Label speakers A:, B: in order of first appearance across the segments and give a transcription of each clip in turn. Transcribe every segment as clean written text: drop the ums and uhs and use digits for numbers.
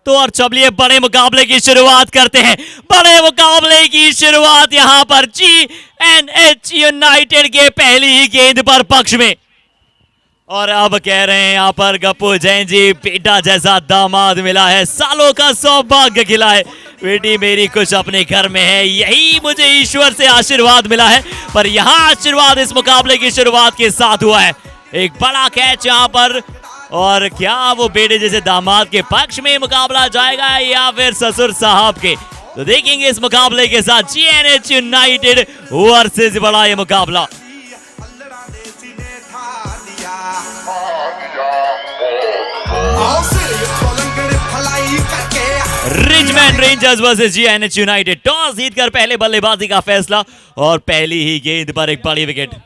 A: तो और चलिए बड़े मुकाबले की शुरुआत करते हैं। बड़े मुकाबले की शुरुआत यहां पर GNH यूनाइटेड के पहली ही गेंद पर पक्ष में। और अब कह रहे हैं यहां पर गप्पू जैन जी, बेटा जैसा दामाद मिला है, सालों का सौभाग्य खिला है, बेटी मेरी कुछ अपने घर में है, यही मुझे ईश्वर से आशीर्वाद मिला है। पर यहां आशीर्वाद इस मुकाबले की शुरुआत के साथ हुआ है। एक बड़ा कैच यहां पर, और क्या वो बेटे जैसे दामाद के पक्ष में मुकाबला जाएगा या फिर ससुर साहब के, तो देखेंगे इस मुकाबले के साथ। GNH यूनाइटेड वर्सेस बड़ा ये मुकाबला। Richmond Rangers versus GNH United. Toss जीतकर पहले बल्लेबाजी का फैसला और पहली ही गेंद पर एक बड़ी विकेट।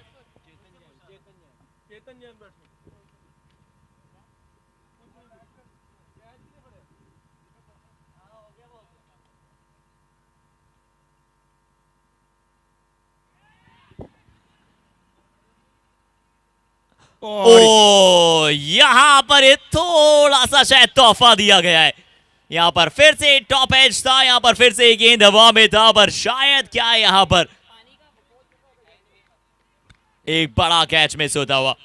A: ओ यहां पर थोड़ा सा शायद तोहफा दिया गया है। यहां पर फिर से टॉप एज था, यहां पर फिर से गेंद हवा में था, पर शायद क्या यहां पर एक बड़ा कैच मिस होता हुआ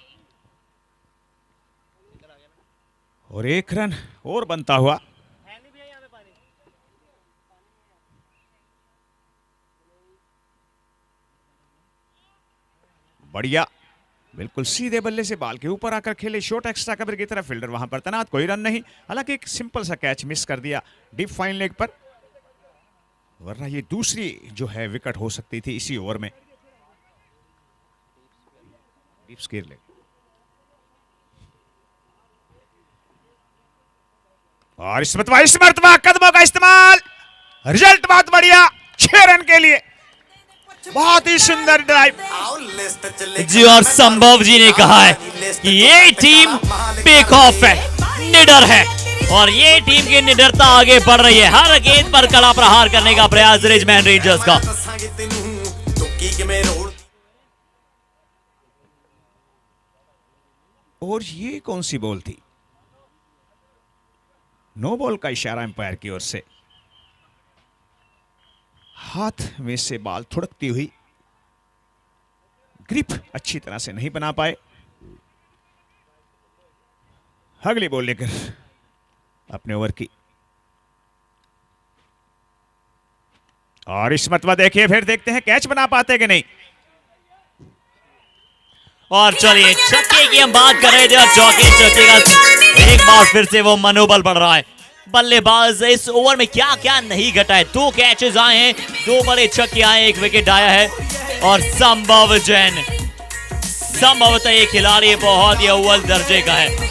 B: और एक रन और बनता हुआ। बढ़िया, बिल्कुल सीधे बल्ले से बाल के ऊपर आकर खेले, शॉट एक्स्ट्रा कवर की तरफ, फील्डर वहां पर तैनात, कोई रन नहीं। हालांकि एक सिंपल सा कैच मिस कर दिया डीप फाइन लेग पर, वरना ये दूसरी जो है विकेट हो सकती थी इसी ओवर में। डीप स्क्वायर लेग और इस मरतबा कदमों का इस्तेमाल, रिजल्ट बहुत बढ़िया 6 रन के लिए, बहुत ही सुंदर ड्राइव
A: जी। और संभव जी ने कहा है कि ये टीम पेक ऑफ है, निडर है, और ये टीम की निडरता आगे बढ़ रही है। हर गेंद पर कड़ा प्रहार करने का प्रयास रिचमैंड रेंजर्स का।
B: और ये कौन सी बॉल थी? नो बॉल का इशारा एम्पायर की ओर से। हाथ में से बाल थुड़कती हुई, ग्रिप अच्छी तरह से नहीं बना पाए। अगली बॉल लेकर अपने ओवर की, और इस मरतबा देखिए, फिर देखते हैं कैच बना पाते कि नहीं।
A: और चलिए छक्के की हम बात कर रहे थे, और चौके छक्के का एक बार फिर से वो मनोबल बढ़ रहा है। बल्लेबाज इस ओवर में क्या क्या नहीं घटा है। 2 कैचेस आए हैं, 2 बड़े छक्के आए, 1 विकेट आया है। और संभव जैन, संभवतः ये खिलाड़ी बहुत ही अव्वल दर्जे का है।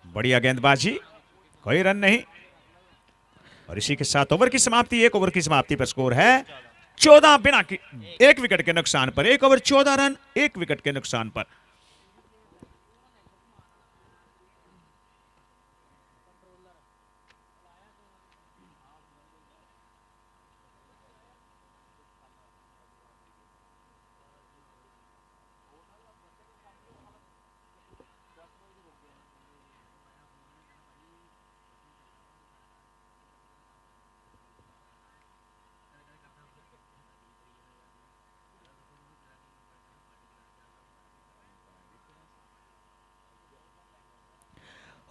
B: बढ़िया गेंदबाजी, कोई रन नहीं। और इसी के साथ ओवर की समाप्ति, 1 ओवर की समाप्ति पर स्कोर है 14 बिना 1 विकेट के नुकसान पर। 1 ओवर 14 रन 1 विकेट के नुकसान पर।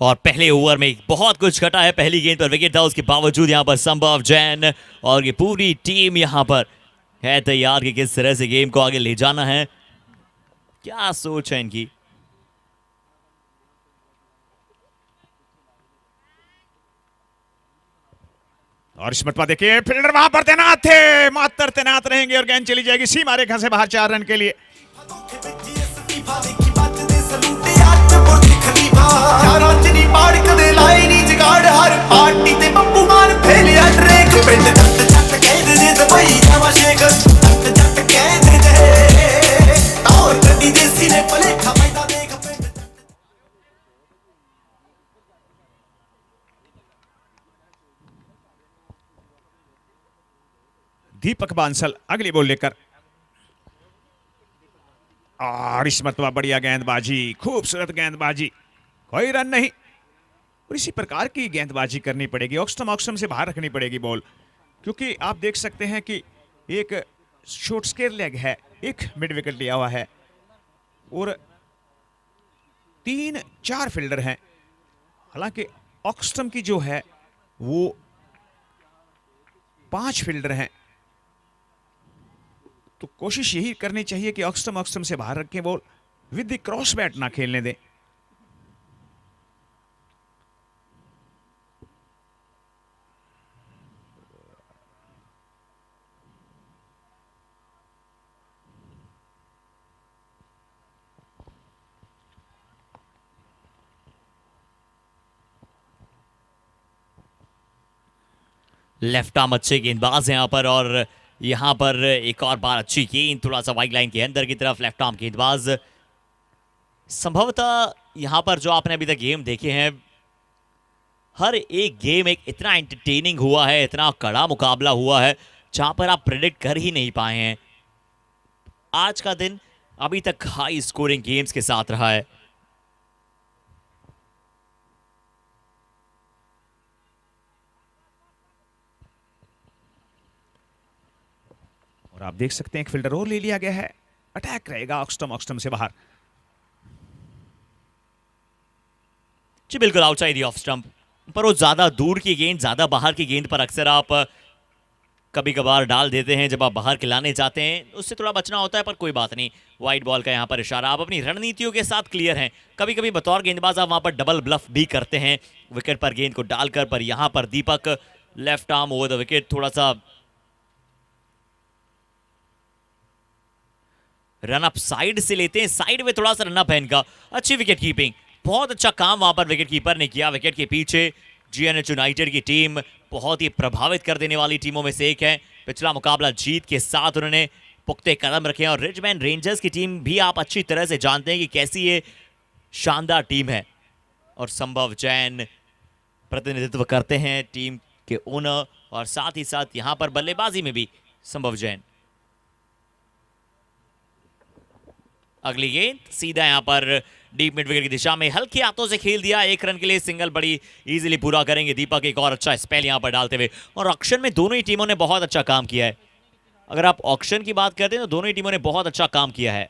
A: और पहले ओवर में बहुत कुछ घटा है। पहली गेंद पर विकेट था, उसके बावजूद यहां पर संभव जैन और ये पूरी टीम यहां पर है तैयार कि किस तरह से गेम को आगे ले जाना है। क्या सोच है इनकी।
B: और इस मरतबा देखिए फील्डर वहां पर तैनात थे, मात्र तैनात रहेंगे और गेंद चली जाएगी सीमा रेखा से बाहर 4 रन के लिए। दीपक बांसल अगली बॉल लेकर, और इस मरतबा बढ़िया गेंदबाजी, खूबसूरत गेंदबाजी, कोई रन नहीं। और इसी प्रकार की गेंदबाजी करनी पड़ेगी, ऑक्सटम से बाहर रखनी पड़ेगी बॉल, क्योंकि आप देख सकते हैं कि एक शॉर्ट स्क्वायर लेग है, एक मिड विकेट लिया हुआ है और 3-4 फील्डर हैं। हालांकि ऑक्सटम की जो है वो 5 फील्डर हैं, तो कोशिश यही करनी चाहिए कि ऑक्सटम से बाहर रखें ball, with the cross bat ना खेलने दें।
A: लेफ्ट आर्म अच्छे गेंदबाज हैं यहाँ पर, और यहाँ पर एक और बार अच्छी गेंद थोड़ा सा वाइड लाइन के अंदर की तरफ। लेफ्ट आर्म गेंदबाज, संभवतः यहाँ पर जो आपने अभी तक गेम देखे हैं, हर एक गेम एक इतना एंटरटेनिंग हुआ है, इतना कड़ा मुकाबला हुआ है जहां पर आप प्रेडिक्ट कर ही नहीं पाए हैं। आज का दिन अभी तक हाई स्कोरिंग गेम्स के साथ रहा है।
B: और आप देख सकते हैं एक फील्डर और ले लिया गया है, अटैक रहेगा ऑक्सटम से बाहर।
A: जी बिल्कुल, आउटसाइड ऑफ स्टंप, पर वो ज्यादा दूर की गेंद, ज्यादा बाहर की गेंद पर अक्सर आप कभी कभार डाल देते हैं जब आप बाहर खिलाने जाते हैं, उससे थोड़ा बचना होता है, पर कोई बात नहीं। वाइड बॉल का यहाँ पर इशारा, आप अपनी रणनीतियों के साथ क्लियर हैं। कभी कभी बतौर गेंदबाज आप वहां पर डबल ब्लफ भी करते हैं विकेट पर गेंद को डालकर, पर यहाँ पर Deepak left arm over the wicket, थोड़ा सा रनअप साइड से लेते हैं, साइड में थोड़ा सा रनअप है इनका। अच्छी विकेट कीपिंग, बहुत अच्छा काम वहां पर विकेट कीपर ने किया। विकेट के पीछे जीएनएच यूनाइटेड की टीम बहुत ही प्रभावित कर देने वाली टीमों में से एक है। पिछला मुकाबला जीत के साथ उन्होंने पुख्ते कदम रखे हैं, और रिचमैन रेंजर्स की टीम भी आप अच्छी तरह से जानते हैं कि कैसी ये शानदार टीम है। और संभव जैन प्रतिनिधित्व करते हैं टीम के ओनर, और साथ ही साथ यहां पर बल्लेबाजी में भी संभव जैन। अगली गेंद सीधा यहां पर डीप मिड विकेट की दिशा में हल्के हाथों से खेल दिया, 1 रन के लिए सिंगल बड़ी इजीली पूरा करेंगे दीपक। एक और अच्छा स्पेल यहां पर डालते हुए, और ऑक्शन में दोनों ही टीमों ने बहुत अच्छा काम किया है। अगर आप ऑक्शन की बात करते हैं तो दोनों ही टीमों ने बहुत अच्छा काम किया है।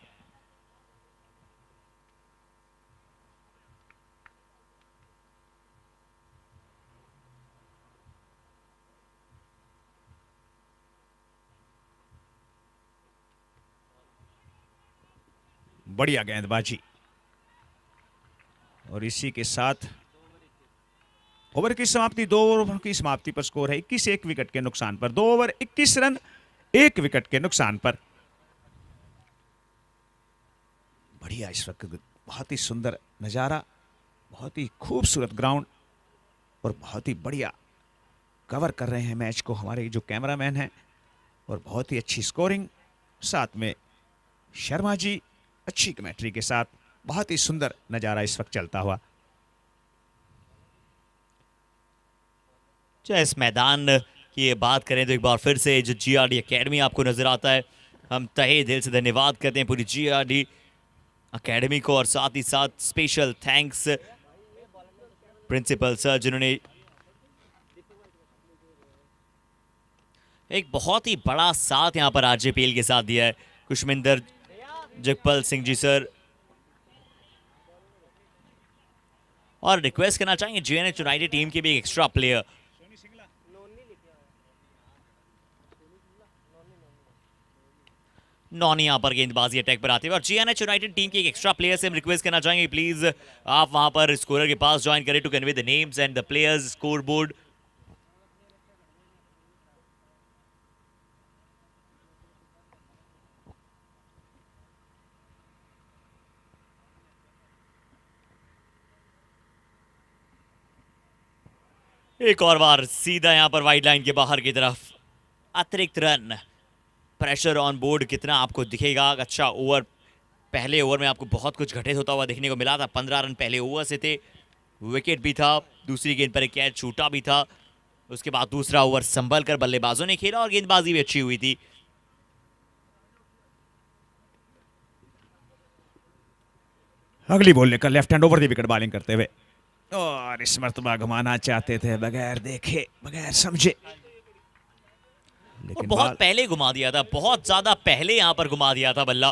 B: बढ़िया गेंदबाजी, और इसी के साथ ओवर की समाप्ति, 2 ओवर की समाप्ति पर स्कोर है 21, 1 विकेट के नुकसान पर। 2 ओवर 21 रन 1 विकेट के नुकसान पर। बढ़िया, इस वक्त बहुत ही सुंदर नजारा, बहुत ही खूबसूरत ग्राउंड, और बहुत ही बढ़िया कवर कर रहे हैं मैच को हमारे जो कैमरामैन हैं, और बहुत ही अच्छी स्कोरिंग, साथ में शर्मा जी अच्छी कमेंट्री के साथ। बहुत ही सुंदर नजारा इस वक्त चलता हुआ।
A: चाहे इस मैदान की ये बात करें तो एक बार फिर से जो जीआरडी एकेडमी आपको नजर आता है, हम तहे दिल से धन्यवाद करते हैं पूरी जीआरडी एकेडमी को, और साथ ही साथ स्पेशल थैंक्स प्रिंसिपल सर जिन्होंने एक बहुत ही बड़ा साथ यहां पर आरजेपीएल के साथ दिया है। कुशमिंदर जगपल सिंह जी सर, और रिक्वेस्ट करना चाहेंगे जीएनएच यूनाइटेड टीम के भी एक एक्स्ट्रा प्लेयर, नॉनी यहां पर गेंदबाजी अटैक पर आते हुए, और जीएनएच यूनाइटेड टीम के एक एक्स्ट्रा प्लेयर से हम रिक्वेस्ट करना चाहेंगे प्लीज आप वहां पर स्कोरर के पास ज्वाइन करें to convey the names and the players scoreboard. एक और बार सीधा यहां पर वाइड लाइन के बाहर की तरफ अतिरिक्त रन। प्रेशर ऑन बोर्ड कितना आपको दिखेगा। अच्छा ओवर, पहले ओवर में आपको बहुत कुछ घटित होता हुआ देखने को मिला था। 15 रन पहले ओवर से थे, विकेट भी था, दूसरी गेंद पर एक कैच छूटा भी था। उसके बाद दूसरा ओवर संभल कर बल्लेबाजों ने खेला और गेंदबाजी भी अच्छी हुई थी।
B: अगली बॉल लेकर left hand over the wicket bowling करते हुए, और इस मर्तबा घुमाना चाहते थे बगैर देखे बगैर समझे,
A: और
B: लेकिन
A: बहुत पहले घुमा दिया था, बहुत ज्यादा पहले यहां पर घुमा दिया था बल्ला।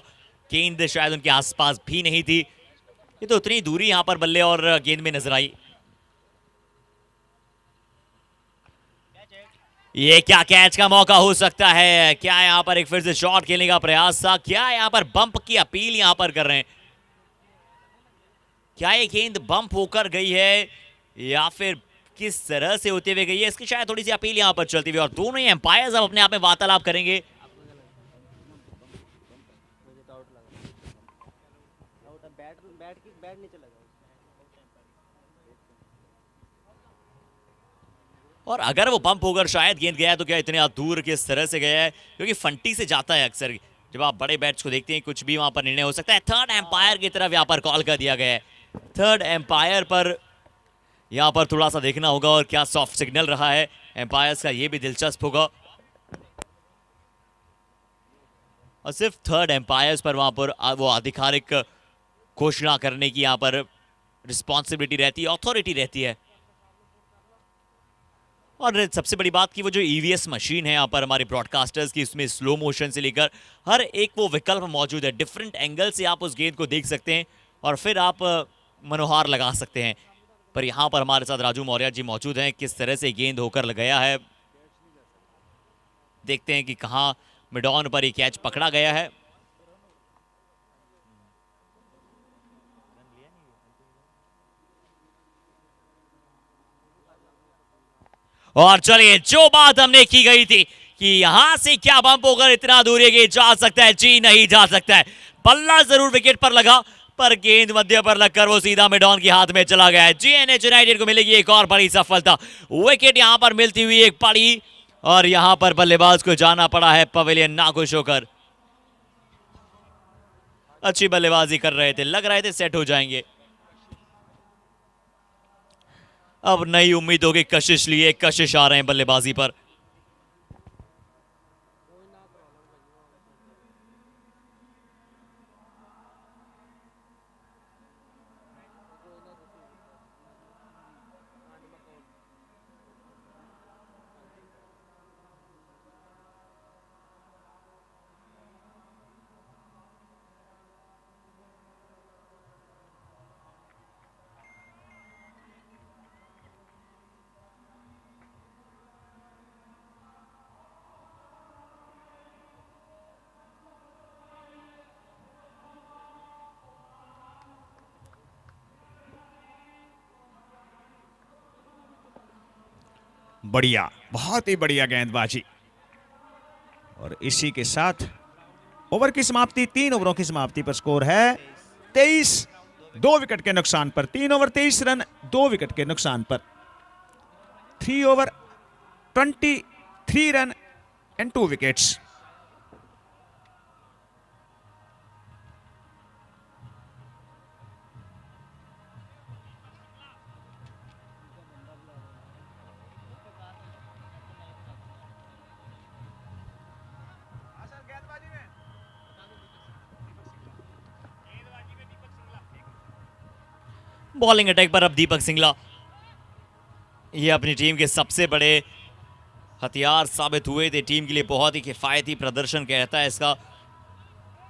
A: गेंद शायद उनके आसपास भी नहीं थी। ये तो उतनी दूरी यहां पर बल्ले और गेंद में नजर आई। ये क्या कैच का मौका हो सकता है? क्या यहां पर एक फिर से शॉट खेलने का प्रयास था? क्या यहां पर बंप की अपील यहां पर कर रहे हैं? क्या ये गेंद बंप होकर गई है या फिर किस तरह से होते हुए गई है? इसकी शायद थोड़ी सी अपील यहां पर चलती हुई, और दोनों ही एम्पायर्स अब अपने आप में वार्तालाप करेंगे। और अगर वो बंप होकर शायद गेंद गया है तो क्या इतने दूर किस तरह से गया है? क्योंकि फंटी से जाता है अक्सर, जब आप बड़े बैट्स को देखते हैं कुछ भी वहां पर निर्णय हो सकता है। थर्ड एम्पायर की तरफ यहां पर कॉल कर दिया गया है। थर्ड एम्पायर पर यहां पर थोड़ा सा देखना होगा, और क्या सॉफ्ट सिग्नल रहा है एम्पायर्स का, ये भी दिलचस्प होगा। और सिर्फ थर्ड एम्पायर्स पर वहां पर वो आधिकारिक घोषणा करने की यहां पर रिस्पॉन्सिबिलिटी रहती है, अथॉरिटी रहती है। और सबसे बड़ी बात कि वो जो ईवीएस मशीन है यहाँ पर हमारे ब्रॉडकास्टर्स की, उसमें स्लो मोशन से लेकर हर एक वो विकल्प मौजूद है। डिफरेंट एंगल से आप उस गेंद को देख सकते हैं और फिर आप मनोहार लगा सकते हैं। पर यहाँ पर हमारे साथ राजू मौर्य जी मौजूद हैं। किस तरह से गेंद होकर गया है, देखते हैं कि कहाँ मिड ऑन पर ये कैच पकड़ा गया है। और चलिए, जो बात हमने की गई थी कि यहां से क्या बंप होकर इतना दूर ये गेंद जा सकता है, जी नहीं जा सकता है। बल्ला जरूर विकेट पर लगा, पर गेंद मध्य पर लगकर वो सीधा मिडॉन के हाथ में चला गया है। जीएनएच यूनाइटेड को मिलेगी एक और बड़ी सफलता। विकेट यहां पर मिलती हुई एक पड़ी, और यहां पर बल्लेबाज को जाना पड़ा है पवेलियन नाखुश होकर। अच्छी बल्लेबाजी कर रहे थे, लग रहे थे सेट हो जाएंगे। अब नई उम्मीदों की कशिश लिए कशिश आ रहे हैं बल्लेबाजी पर।
B: बढ़िया, बहुत ही बढ़िया गेंदबाजी। और इसी के साथ ओवर की समाप्ति, 3 ओवरों की समाप्ति पर स्कोर है 23, 2 विकेट के नुकसान पर। 3 ओवर 23 रन, 2 विकेट के नुकसान पर। 3 over 23 run and 2 wickets.
A: Bowling attack पर अब दीपक सिंगला, ये अपनी टीम के सबसे बड़े हथियार साबित हुए थे। टीम के लिए बहुत ही किफायती प्रदर्शन कहता है इसका।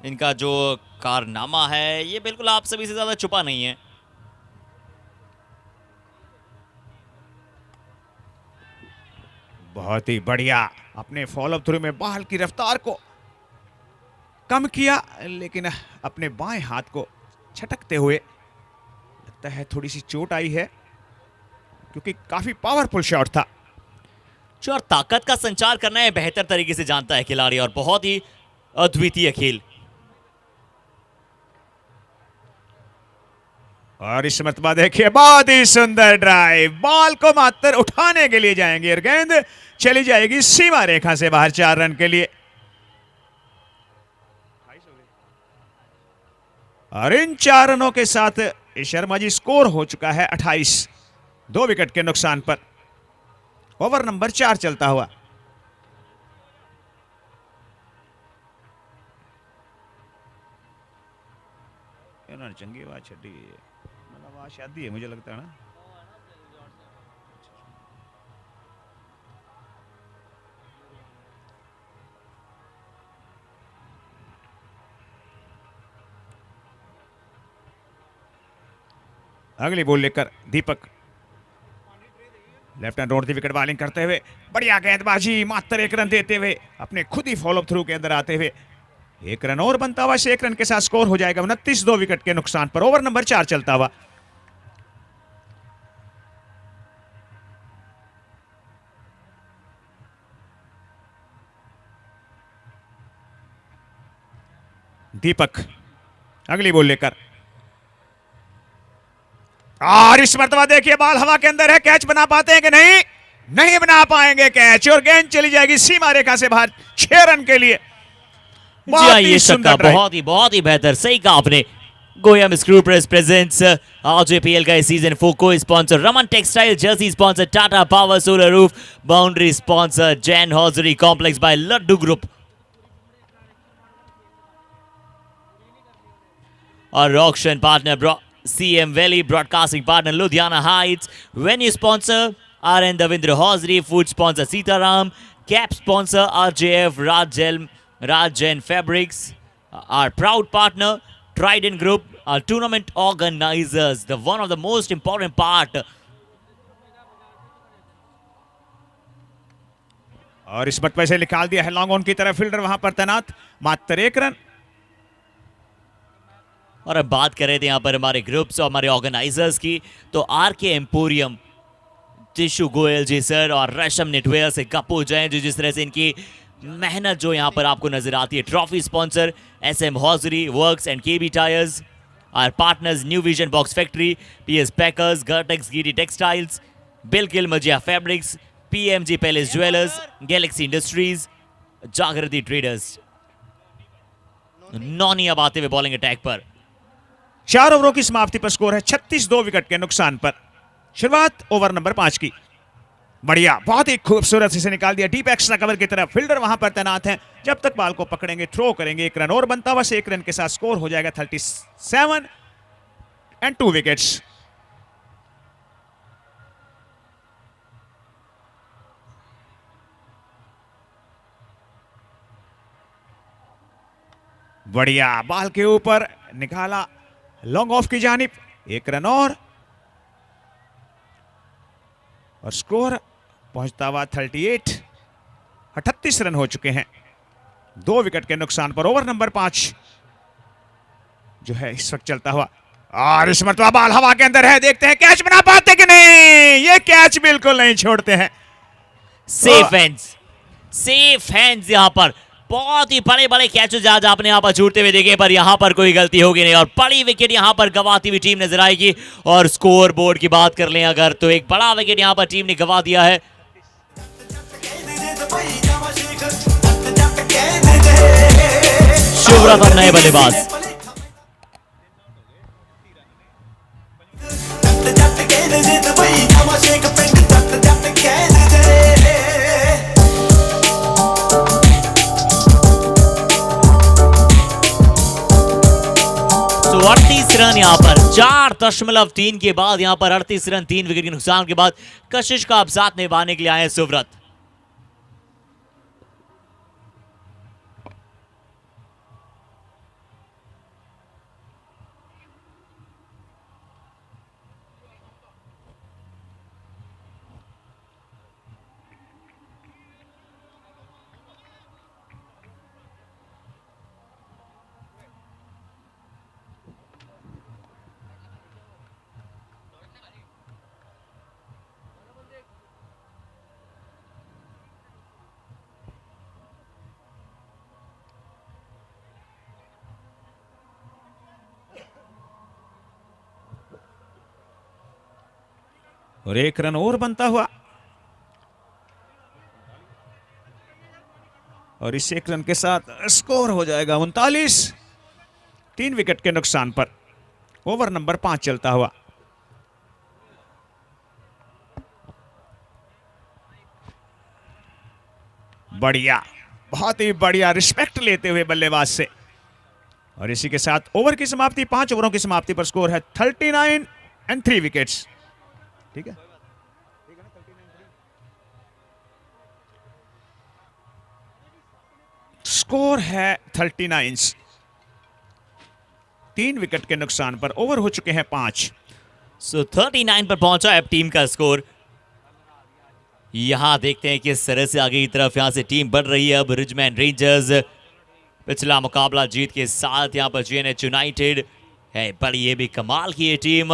A: इनका जो कारनामा है ये बिल्कुल आप सभी से ज्यादा छुपा नहीं है।
B: बहुत ही बढ़िया, अपने फॉलो थ्रू में बॉल की रफ्तार को कम किया, लेकिन अपने बाएं हाथ को छटकते हुए लगता है थोड़ी सी चोट आई है, क्योंकि काफी पावरफुल शॉट था।
A: जो और ताकत का संचार करना है बेहतर तरीके से जानता है खिलाड़ी, और बहुत ही अद्वितीय खेल।
B: और इस मरतबा देखिए बहुत ही सुंदर ड्राइव, बॉल को मात्र उठाने के लिए जाएंगे और गेंद चली जाएगी सीमा रेखा से बाहर 4 रन के लिए। और इन 4 रनों के साथ शर्मा जी स्कोर हो चुका है 28, 2 विकेट के नुकसान पर। ओवर नंबर 4 चलता हुआ। चंगी आवाज छड़ी, मतलब आवाज शादी है मुझे लगता है ना। अगली बॉल लेकर Deepak left hand round wicket bowling करते हुए, बढ़िया गेंदबाजी, मात्र 1 रन देते हुए अपने खुद ही फॉलो थ्रू के अंदर आते हुए 1 रन और बनता हुआ, 1 रन के साथ स्कोर हो जाएगा 29, 2 विकेट के नुकसान पर। ओवर नंबर 4 चलता हुआ। दीपक अगली बॉल लेकर, और इस मरतबा देखिए बॉल हवा के अंदर है, कैच बना पाते हैं कि नहीं? नहीं बना पाएंगे कैच, और गेंद चली जाएगी सीमा रेखा से बाहर 6 रन के लिए।
A: जी हाँ, ये छक्का बहुत ही बेहतर, सही कहा आपने। Goyam screw press presents RJPL का सीजन 4 को sponsor Raman textile, jersey sponsor Tata power solar roof, boundary sponsor Jain hosiery complex by Laddu group, और auction partner CM Valley, broadcasting partner Ludhiana heights, venue sponsor RN Davinder hosiery, food sponsor Sitaram, cap sponsor RJF Raj Jain Fabrics, our proud partner Trident Group, our tournament organizers, the one of the most important part.
B: और इस मरतबे से निकाल दिया है long on की तरफ, fielder वहां पर तैनात, मात्र 1 रन।
A: और अब बात कर रहे थे यहाँ पर हमारे ग्रुप्स और हमारे ऑर्गेनाइजर्स की, तो RK एम्पोरियम, टिशु गोयल जी सर और रेशम नेटवेयर से कपो जाए, जो जिस तरह से इनकी मेहनत जो यहाँ पर आपको नजर आती है। Trophy sponsor SM hosiery works and KB tyres, our partners new vision box factory, PS packers, Gartex Giri textiles, बिलकिल मजिया fabrics, PMG palace jewellers, galaxy industries, Jagriti traders. नॉनी अब आते हुए बॉलिंग अटैक पर।
B: 4 ओवरों की समाप्ति पर स्कोर है 36, 2 विकेट के नुकसान पर। शुरुआत ओवर नंबर 5 की। बढ़िया, बहुत ही खूबसूरत से निकाल दिया डीप एक्स्ट्रा कवर की तरफ, फील्डर वहां पर तैनात है, जब तक बॉल को पकड़ेंगे थ्रो करेंगे। 1 रन और बनता हुआ, 1 रन के साथ स्कोर हो जाएगा 37 एंड 2 विकेट्स। बढ़िया, बॉल के ऊपर निकाला लॉन्ग ऑफ की जानिब, 1 रन और स्कोर पहुंचता हुआ 38 रन हो चुके हैं 2 विकेट के नुकसान पर। ओवर नंबर 5 जो है इस वक्त चलता हुआ, और इस मरतबा बॉल हवा के अंदर है, देखते हैं कैच बना पाते कि नहीं। ये कैच बिल्कुल नहीं छोड़ते हैं।
A: सेफ हैंड्स यहाँ पर, बहुत ही बड़े बड़े कैचेस आज आपने यहाँ पर छूटते हुए देखे, पर यहाँ पर कोई गलती होगी नहीं, और बड़ी विकेट यहाँ पर गंवाती हुई टीम नजर आएगी। और स्कोर बोर्ड की बात कर लें अगर, तो एक बड़ा विकेट यहाँ पर टीम ने गंवा दिया है। शुभ्रत अब नए बल्लेबाज। तो 38 रन यहाँ पर 4.3 के बाद, यहाँ पर 38 रन 3 विकेट के नुकसान के बाद कशिश का अब साथ निभाने के लिए आए हैं सुव्रत।
B: और 1 रन और बनता हुआ, और इस 1 रन के साथ स्कोर हो जाएगा 39। 3 विकेट के नुकसान पर ओवर नंबर 5 चलता हुआ। बढ़िया, बहुत ही बढ़िया रिस्पेक्ट लेते हुए बल्लेबाज से। और इसी के साथ ओवर की समाप्ति, 5 ओवरों की समाप्ति पर स्कोर है 39 एंड 3 विकेट्स। ठीक है, स्कोर है 39। 3 विकेट के नुकसान पर ओवर हो चुके हैं 5।
A: सो 39 पर पहुंचा है अब टीम का स्कोर। यहां देखते हैं किस तरह से आगे की तरफ यहां से टीम बढ़ रही है। अब रिचमैन रेंजर्स पिछला मुकाबला जीत के साथ यहां पर जीएनएच यूनाइटेड है, बड़ी ये भी कमाल की ये टीम।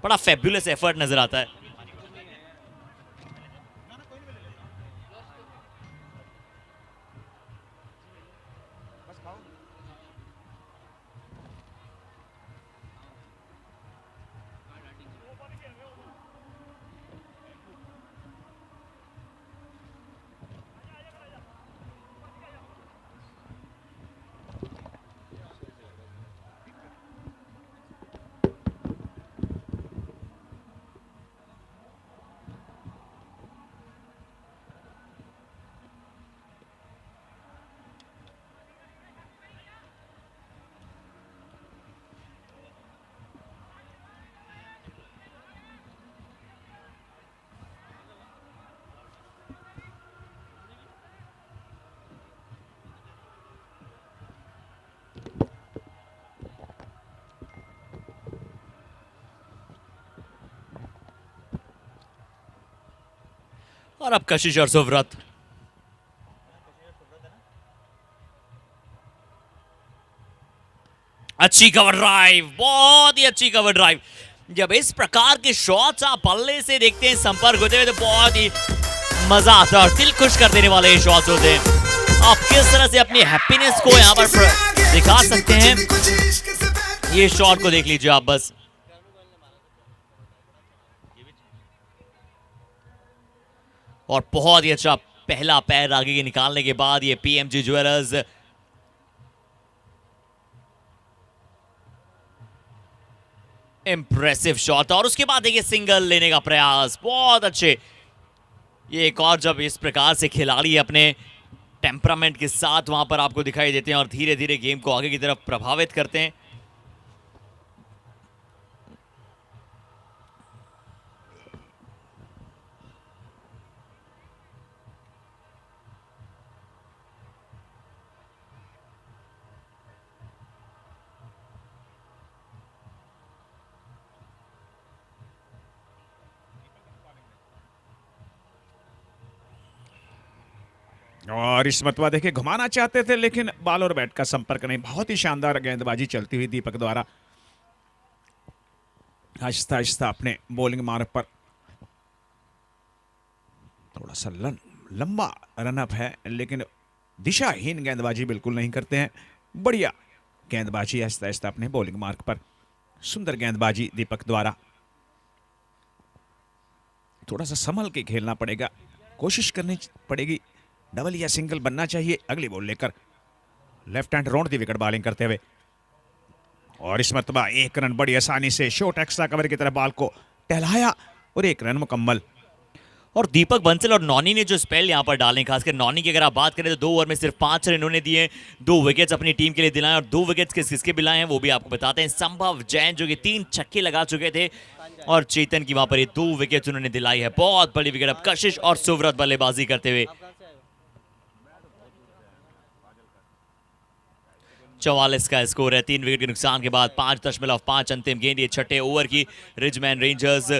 A: बड़ा फेब्युलस एफर्ट नजर आता है। और अब कशिश और सुव्रत, अच्छी कवर ड्राइव, बहुत ही अच्छी कवर ड्राइव। जब इस प्रकार के शॉट्स आप बल्ले से देखते हैं संपर्क होते हुए तो बहुत ही मजा आता है और दिल खुश कर देने वाले शॉट्स होते हैं। आप किस तरह से अपनी हैप्पीनेस को यहाँ पर दिखा सकते हैं, ये शॉट को देख लीजिए आप बस। और बहुत ही अच्छा पहला पैर आगे के निकालने के बाद ये पीएमजी ज्वेलर्स इंप्रेसिव शॉट, और उसके बाद देखिए सिंगल लेने का प्रयास, बहुत अच्छे। ये एक और जब इस प्रकार से खिलाड़ी अपने टेम्परामेंट के साथ वहां पर आपको दिखाई देते हैं और धीरे धीरे गेम को आगे की तरफ प्रभावित करते हैं।
B: और इस मरतबा देखिए घुमाना चाहते थे लेकिन बॉल और बैट का संपर्क नहीं। बहुत ही शानदार गेंदबाजी चलती हुई दीपक द्वारा। आहिस्ता आहिस्ता अपने बॉलिंग मार्ग पर थोड़ा सा लंबा रनअप है लेकिन दिशाहीन गेंदबाजी बिल्कुल नहीं करते हैं। बढ़िया गेंदबाजी आहिस्ता आहिस्ता अपने बॉलिंग मार्ग पर। सुंदर गेंदबाजी दीपक द्वारा। थोड़ा सा संभल के खेलना पड़ेगा, कोशिश करनी पड़ेगी, डबल या सिंगल बनना चाहिए। अगली बॉल लेकर लेफ्ट हैंड राउंड दी विकेट बॉलिंग करते हुए, और इस मरतबा 1 रन बड़ी आसानी से शॉर्ट एक्स्ट्रा कवर की तरफ बॉल को टहलाया और 1 रन मुकम्मल।
A: और दीपक बंसल और नॉनी ने जो स्पेल यहां पर डाले, खासकर नॉनी की अगर आप बात करें तो 2 ओवर में सिर्फ 5 रन इन्होंने दिए, 2 विकेट्स अपनी टीम के लिए दिलाए, और 2 विकेट्स किसके बिलाए हैं वो भी आपको बताते हैं। संभव जैन जो कि 3 छक्के लगा चुके थे, और चेतन की वहां पर ये 2 विकेट्स उन्होंने दिलाई है। बहुत बड़ी विकेट। अब कशिश और सुव्रत बल्लेबाजी करते हुए। 44 का स्कोर है 3 विकेट के नुकसान के बाद। 5.5 अंतिम गेंद, ये छठे ओवर की रिचमैन रेंजर्स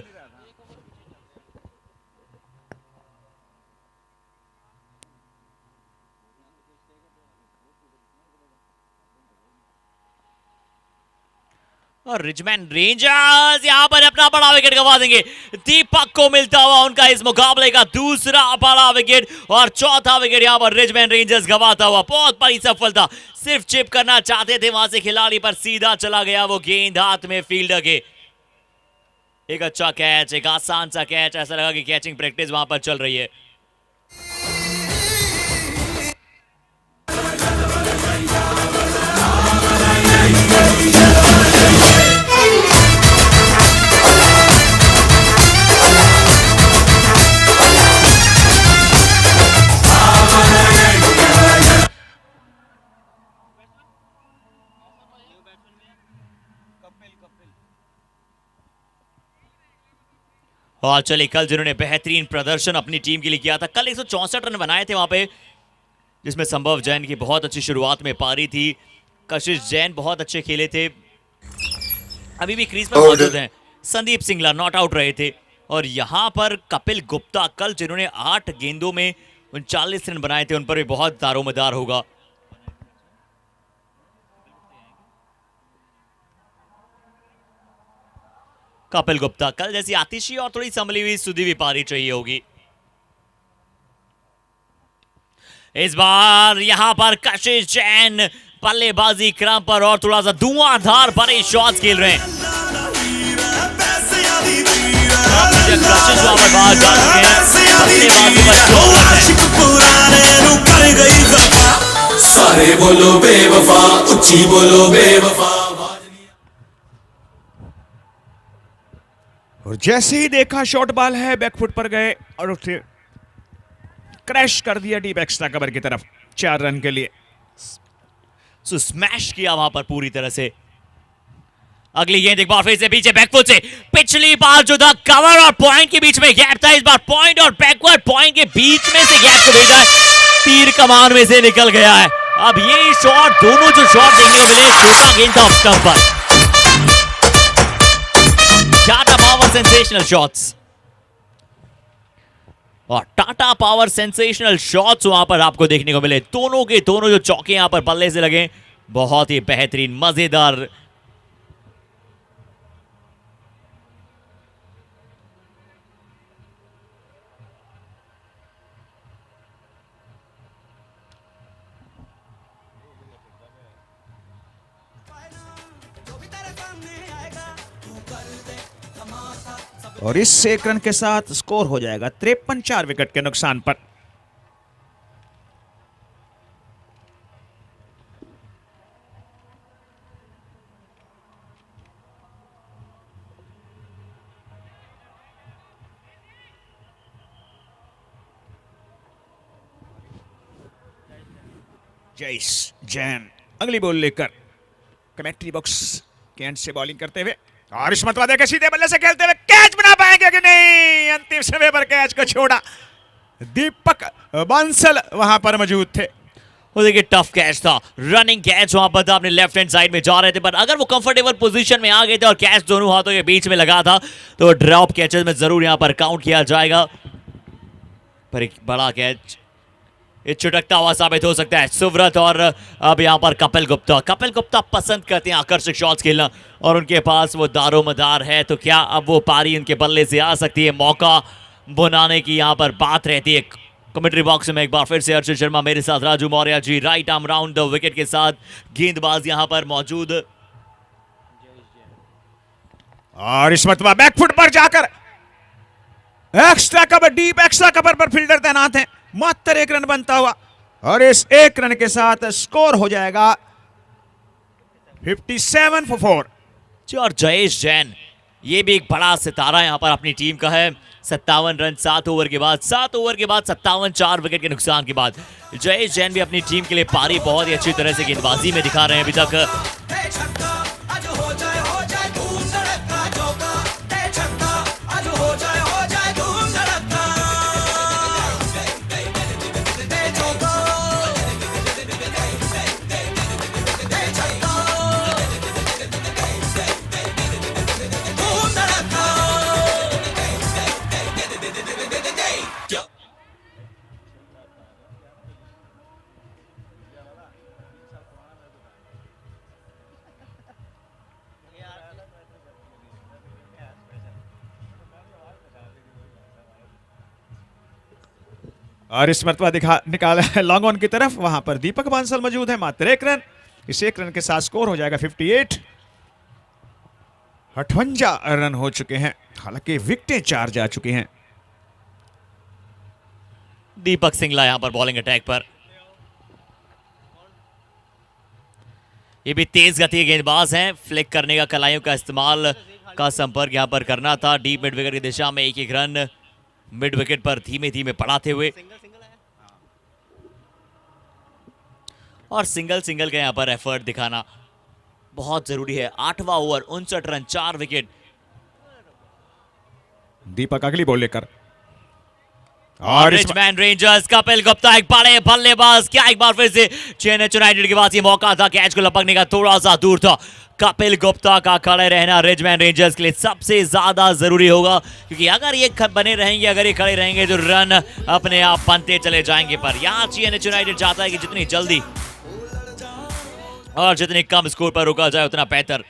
A: और रिचमैन रेंजर्स यहां पर अपना बड़ा विकेट गंवा देंगे। दीपक को मिलता हुआ उनका इस मुकाबले का दूसरा बड़ा विकेट और चौथा विकेट यहां पर रिचमैन रेंजर्स गंवाता हुआ। बहुत बड़ी सफलता, सिर्फ चिप करना चाहते थे वहां से खिलाड़ी, पर सीधा चला गया वो गेंद हाथ में फील्डर के। एक अच्छा कैच, एक आसान सा कैच, ऐसा लगा कि कैचिंग प्रैक्टिस वहां पर चल रही है। और चलिए, कल जिन्होंने बेहतरीन प्रदर्शन अपनी टीम के लिए किया था, कल 164 रन बनाए थे वहां पे, जिसमें संभव जैन की बहुत अच्छी शुरुआत में पारी थी। कशिश जैन बहुत अच्छे खेले थे, अभी भी क्रीज पर मौजूद हैं। संदीप सिंगला नॉट आउट रहे थे। और यहां पर कपिल गुप्ता कल जिन्होंने 8 गेंदों में 39 रन बनाए थे, उन पर भी बहुत दारोमदार होगा। कपिल गुप्ता कल जैसी आतिशी और थोड़ी संभली हुई सुधी हुई पारी चाहिए होगी। इस बार यहां पर कशिश जैन बल्लेबाजी क्रम पर और थोड़ा सा धुआंधार बड़े शॉट्स खेल रहे हैं। कशिश वहां पर बाहर जा चुके हैं, बल्लेबाजी पर
C: सारे बोलो बेवफा, उच्ची बोलो बेवफा।
B: और जैसे ही देखा शॉर्ट बॉल है, बैकफुट पर गए और उसे क्रैश कर दिया डीप एक्स्ट्रा कवर की तरफ 4 रन के लिए।
A: सो स्मैश किया वहां पर पूरी तरह से। अगली गेंद एक बार फिर से पीछे बैकफुट से, पिछली बार जो था कवर और पॉइंट के बीच में गैप था, इस बार पॉइंट और बैकवर्ड पॉइंट के बीच में से गैप को भेजा है, तीर कमान में से निकल गया है। अब ये शॉट, दोनों जो शॉट देखने को मिले, छोटा गेंद था ऑफ स्टंप पर। टाटा पावर सेंसेशनल शॉट्स, और टाटा पावर सेंसेशनल शॉट्स वहां पर आपको देखने को मिले। दोनों के दोनों जो चौके यहां पर बल्ले से लगे, बहुत ही बेहतरीन मजेदार।
B: और इस 1 रन के साथ स्कोर हो जाएगा 53, 4 विकेट के नुकसान पर। जयेश जैन अगली बॉल लेकर कमेंट्री बॉक्स के एंड से बॉलिंग करते हुए, और इस मतवादे के सीधे बल्ले से खेलते हुए कैच बना पाएंगे कि नहीं। अंतिम समय पर कैच को छोड़ा, दीपक बांसल वहां पर मौजूद थे।
A: वो देखिए, टफ कैच था, रनिंग कैच वहां पर था, अपने लेफ्ट हैंड साइड में जा रहे थे, पर अगर वो कंफर्टेबल पोजीशन में आ गए थे और कैच दोनों हाथों के बीच में लगा था, तो ड्रॉप कैचेस में जरूर यहां पर काउंट किया जाएगा। पर एक बड़ा कैच ये चुटकता हुआ साबित हो सकता है। सुव्रत और अब यहां पर कपिल गुप्ता पसंद करते हैं आकर्षक शॉट्स खेलना, और उनके पास वो दारोमदार है, तो क्या अब वो पारी उनके बल्ले से आ सकती है? मौका बनाने की यहां पर बात रहती है। कमेंट्री बॉक्स में एक बार फिर से अर्जुन शर्मा, मेरे साथ Raju Maurya ji, right arm round the wicket के साथ गेंदबाज यहां पर मौजूद।
B: और इस मतवा बैकफुट पर जाकर extra cover, deep extra cover पर फील्डर तैनात है। मात्र 1 रन बनता हुआ, और इस 1 रन के साथ स्कोर हो जाएगा 57 for 4।
A: और जयेश जैन, ये भी एक बड़ा सितारा यहां पर अपनी टीम का है। 57 रन 7 ओवर के बाद, 7 ओवर के बाद 57, 4 विकेट के नुकसान के बाद जयेश जैन भी अपनी टीम के लिए पारी बहुत ही अच्छी तरह से गेंदबाजी में दिखा रहे हैं अभी तक।
B: और इस मरतबा निकाला है लॉन्ग ऑन की तरफ, वहां पर दीपक बांसल मौजूद है, मात्र 1 रन। इस 1 रन के साथ स्कोर हो जाएगा 58। 58 रन हो चुके हैं, हालांकि विकेटें 4 जा चुकी हैं।
A: दीपक सिंगला यहां पर बॉलिंग अटैक पर। ये भी तेज गति के गेंदबाज हैं, फ्लिक करने का, कलाइयों का इस्तेमाल का संपर्क यहां पर करना था डीप मिड विकेट की दिशा में। एक रन मिड विकेट पर धीमे धीमे बढ़ाते हुए, और सिंगल का यहां पर एफर्ट दिखाना बहुत जरूरी है। 8वां ओवर, 59 रन, 4 विकेट।
B: दीपक अगली बॉल लेकर,
A: और रिचमैन रेंजर्स कपिल गुप्ता एक बड़े बल्लेबाज, क्या एक बार फिर से चेन्नई यूनाइटेड के पास ये मौका था, कैच को लपकने का थोड़ा सा दूर था। कपिल गुप्ता का खड़े रहना रिचमैन रेंजर्स के लिए सबसे ज्यादा जरूरी होगा, क्योंकि अगर ये बने रहेंगे, अगर ये खड़े रहेंगे तो रन अपने आप बनते चले जाएंगे। पर यहां चेन्नई यूनाइटेड चाहता है कि जितनी जल्दी और जितने कम स्कोर पर रुका जाए उतना बेहतर।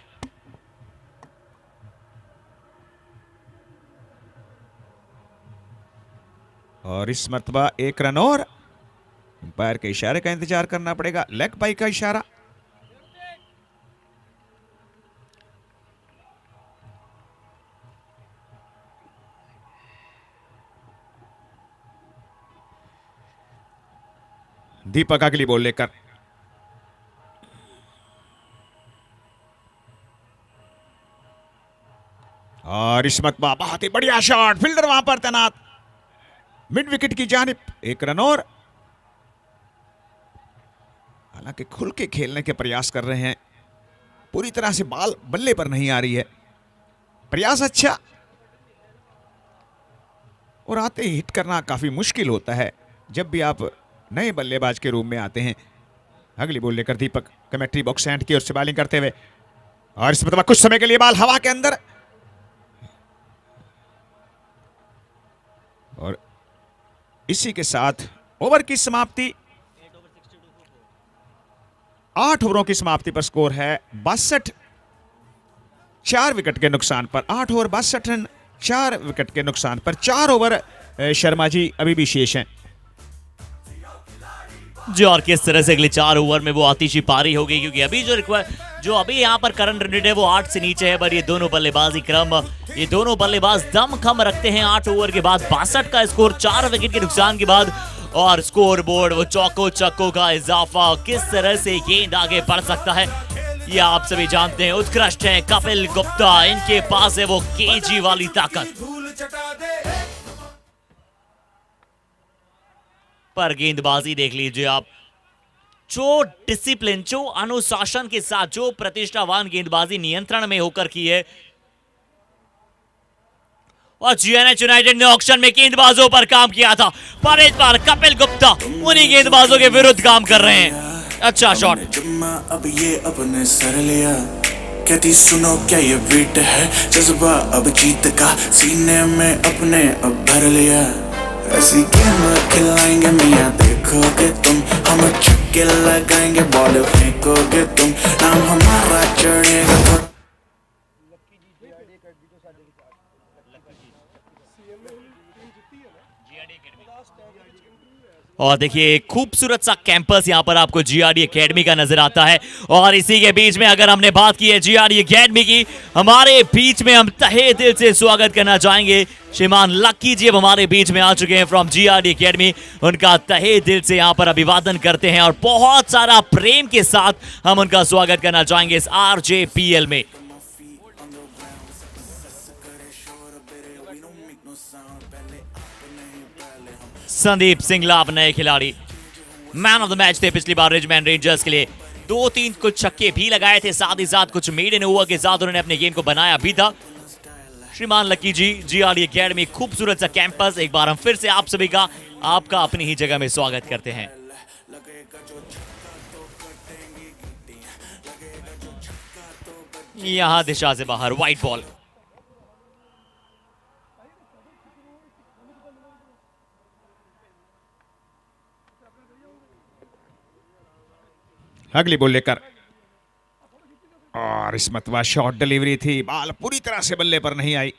B: और इस मर्तबा 1 रन और, अंपायर के इशारे का इंतजार करना पड़ेगा, लेग बाई का इशारा। दीपक अगली बॉल लेकर, और इस मर्तबा बहुत ही बढ़िया शॉट, फील्डर वहां पर तैनात मिड विकेट की जानिब। 1 रन और, हालांकि खुल के खेलने के प्रयास कर रहे हैं, पूरी तरह से बॉल बल्ले पर नहीं आ रही है, प्रयास अच्छा, और आते ही हिट करना काफी मुश्किल होता है जब भी आप नए बल्लेबाज के रूप में आते हैं। अगली बॉल लेकर दीपक कमेंट्री बॉक्स एंड की ओर से बॉलिंग करते हुए, और इस मतलब कुछ समय के लिए बॉल हवा के अंदर, और इसी के साथ ओवर की समाप्ति। 8 ओवरों की समाप्ति पर स्कोर है 62, 4 विकेट के नुकसान पर। 8 ओवर 62 रन, 4 विकेट के नुकसान पर। 4 ओवर शर्मा जी अभी भी शेष हैं
A: जी, और किस तरह से अगले 4 ओवर में वो आतिशी पारी हो गई, क्योंकि अभी जो अभी यहाँ पर करंट रन रेट है वो 8 से नीचे है। पर ये दोनों बल्लेबाजी क्रम, ये दोनों बल्लेबाज दम खम रखते हैं। 8 ओवर के बाद 62 का स्कोर, 4 विकेट के नुकसान के बाद, और स्कोर बोर्ड वो चौको चक्कों का इजाफा, किस तरह से गेंद आगे बढ़ सकता है ये आप सभी जानते हैं। उत्कृष्ट है कपिल गुप्ता, इनके पास है वो केजी वाली ताकत। पर गेंदबाजी देख लीजिए आप, जो डिसिप्लिन, जो अनुशासन के साथ, जो प्रतिष्ठावान गेंदबाजी नियंत्रण में होकर की है। और चेन्नई यूनाइटेड ने ऑक्शन में गेंदबाजों पर काम किया था, पर इस बार कपिल गुप्ता उन्हीं गेंदबाजों के विरुद्ध काम कर रहे हैं। अच्छा शॉट।
C: अब ये अपने सर लिया, कहती सुनो क्या ये बीट है, जज्बा अब जीत का सीने में अपने अब भर लिया। ऐसी गेम खिलाएंगे मियां देखोगे तुम, हम छक्के लगाएंगे, बॉल फेंकोगे तुम, नाम हमारा चढ़ेगा थोड़ा।
A: और देखिए खूबसूरत सा कैंपस यहाँ पर आपको जीआरडी एकेडमी का नजर आता है। और इसी के बीच में अगर हमने बात की है जीआरडी एकेडमी की, हमारे बीच में हम तहे दिल से स्वागत करना चाहेंगे श्रीमान लक्की जी। अब हमारे बीच में आ चुके हैं फ्रॉम जीआरडी एकेडमी, उनका तहे दिल से यहाँ पर अभिवादन करते हैं और बहुत सारा प्रेम के साथ हम उनका स्वागत करना चाहेंगे इस आरजेपीएल में। संदीप सिंगला अब नए खिलाड़ी, मैन ऑफ द मैच थे पिछली बार रिचमैन रेंजर्स के लिए। 2-3 कुछ छक्के भी लगाए थे, साथ ही साथ कुछ मेडन ओवर के साथ उन्होंने अपने गेम को बनाया भी था। श्रीमान लक्की जी, जीआरडी एकेडमी, खूबसूरत सा कैंपस, एक बार हम फिर से आप सभी का, आपका अपनी ही जगह में स्वागत करते हैं। यहां दिशा से बाहर व्हाइट बॉल।
B: अगली बॉल लेकर, और इस मतवा शॉर्ट डिलीवरी थी, बॉल पूरी तरह से बल्ले पर नहीं आई।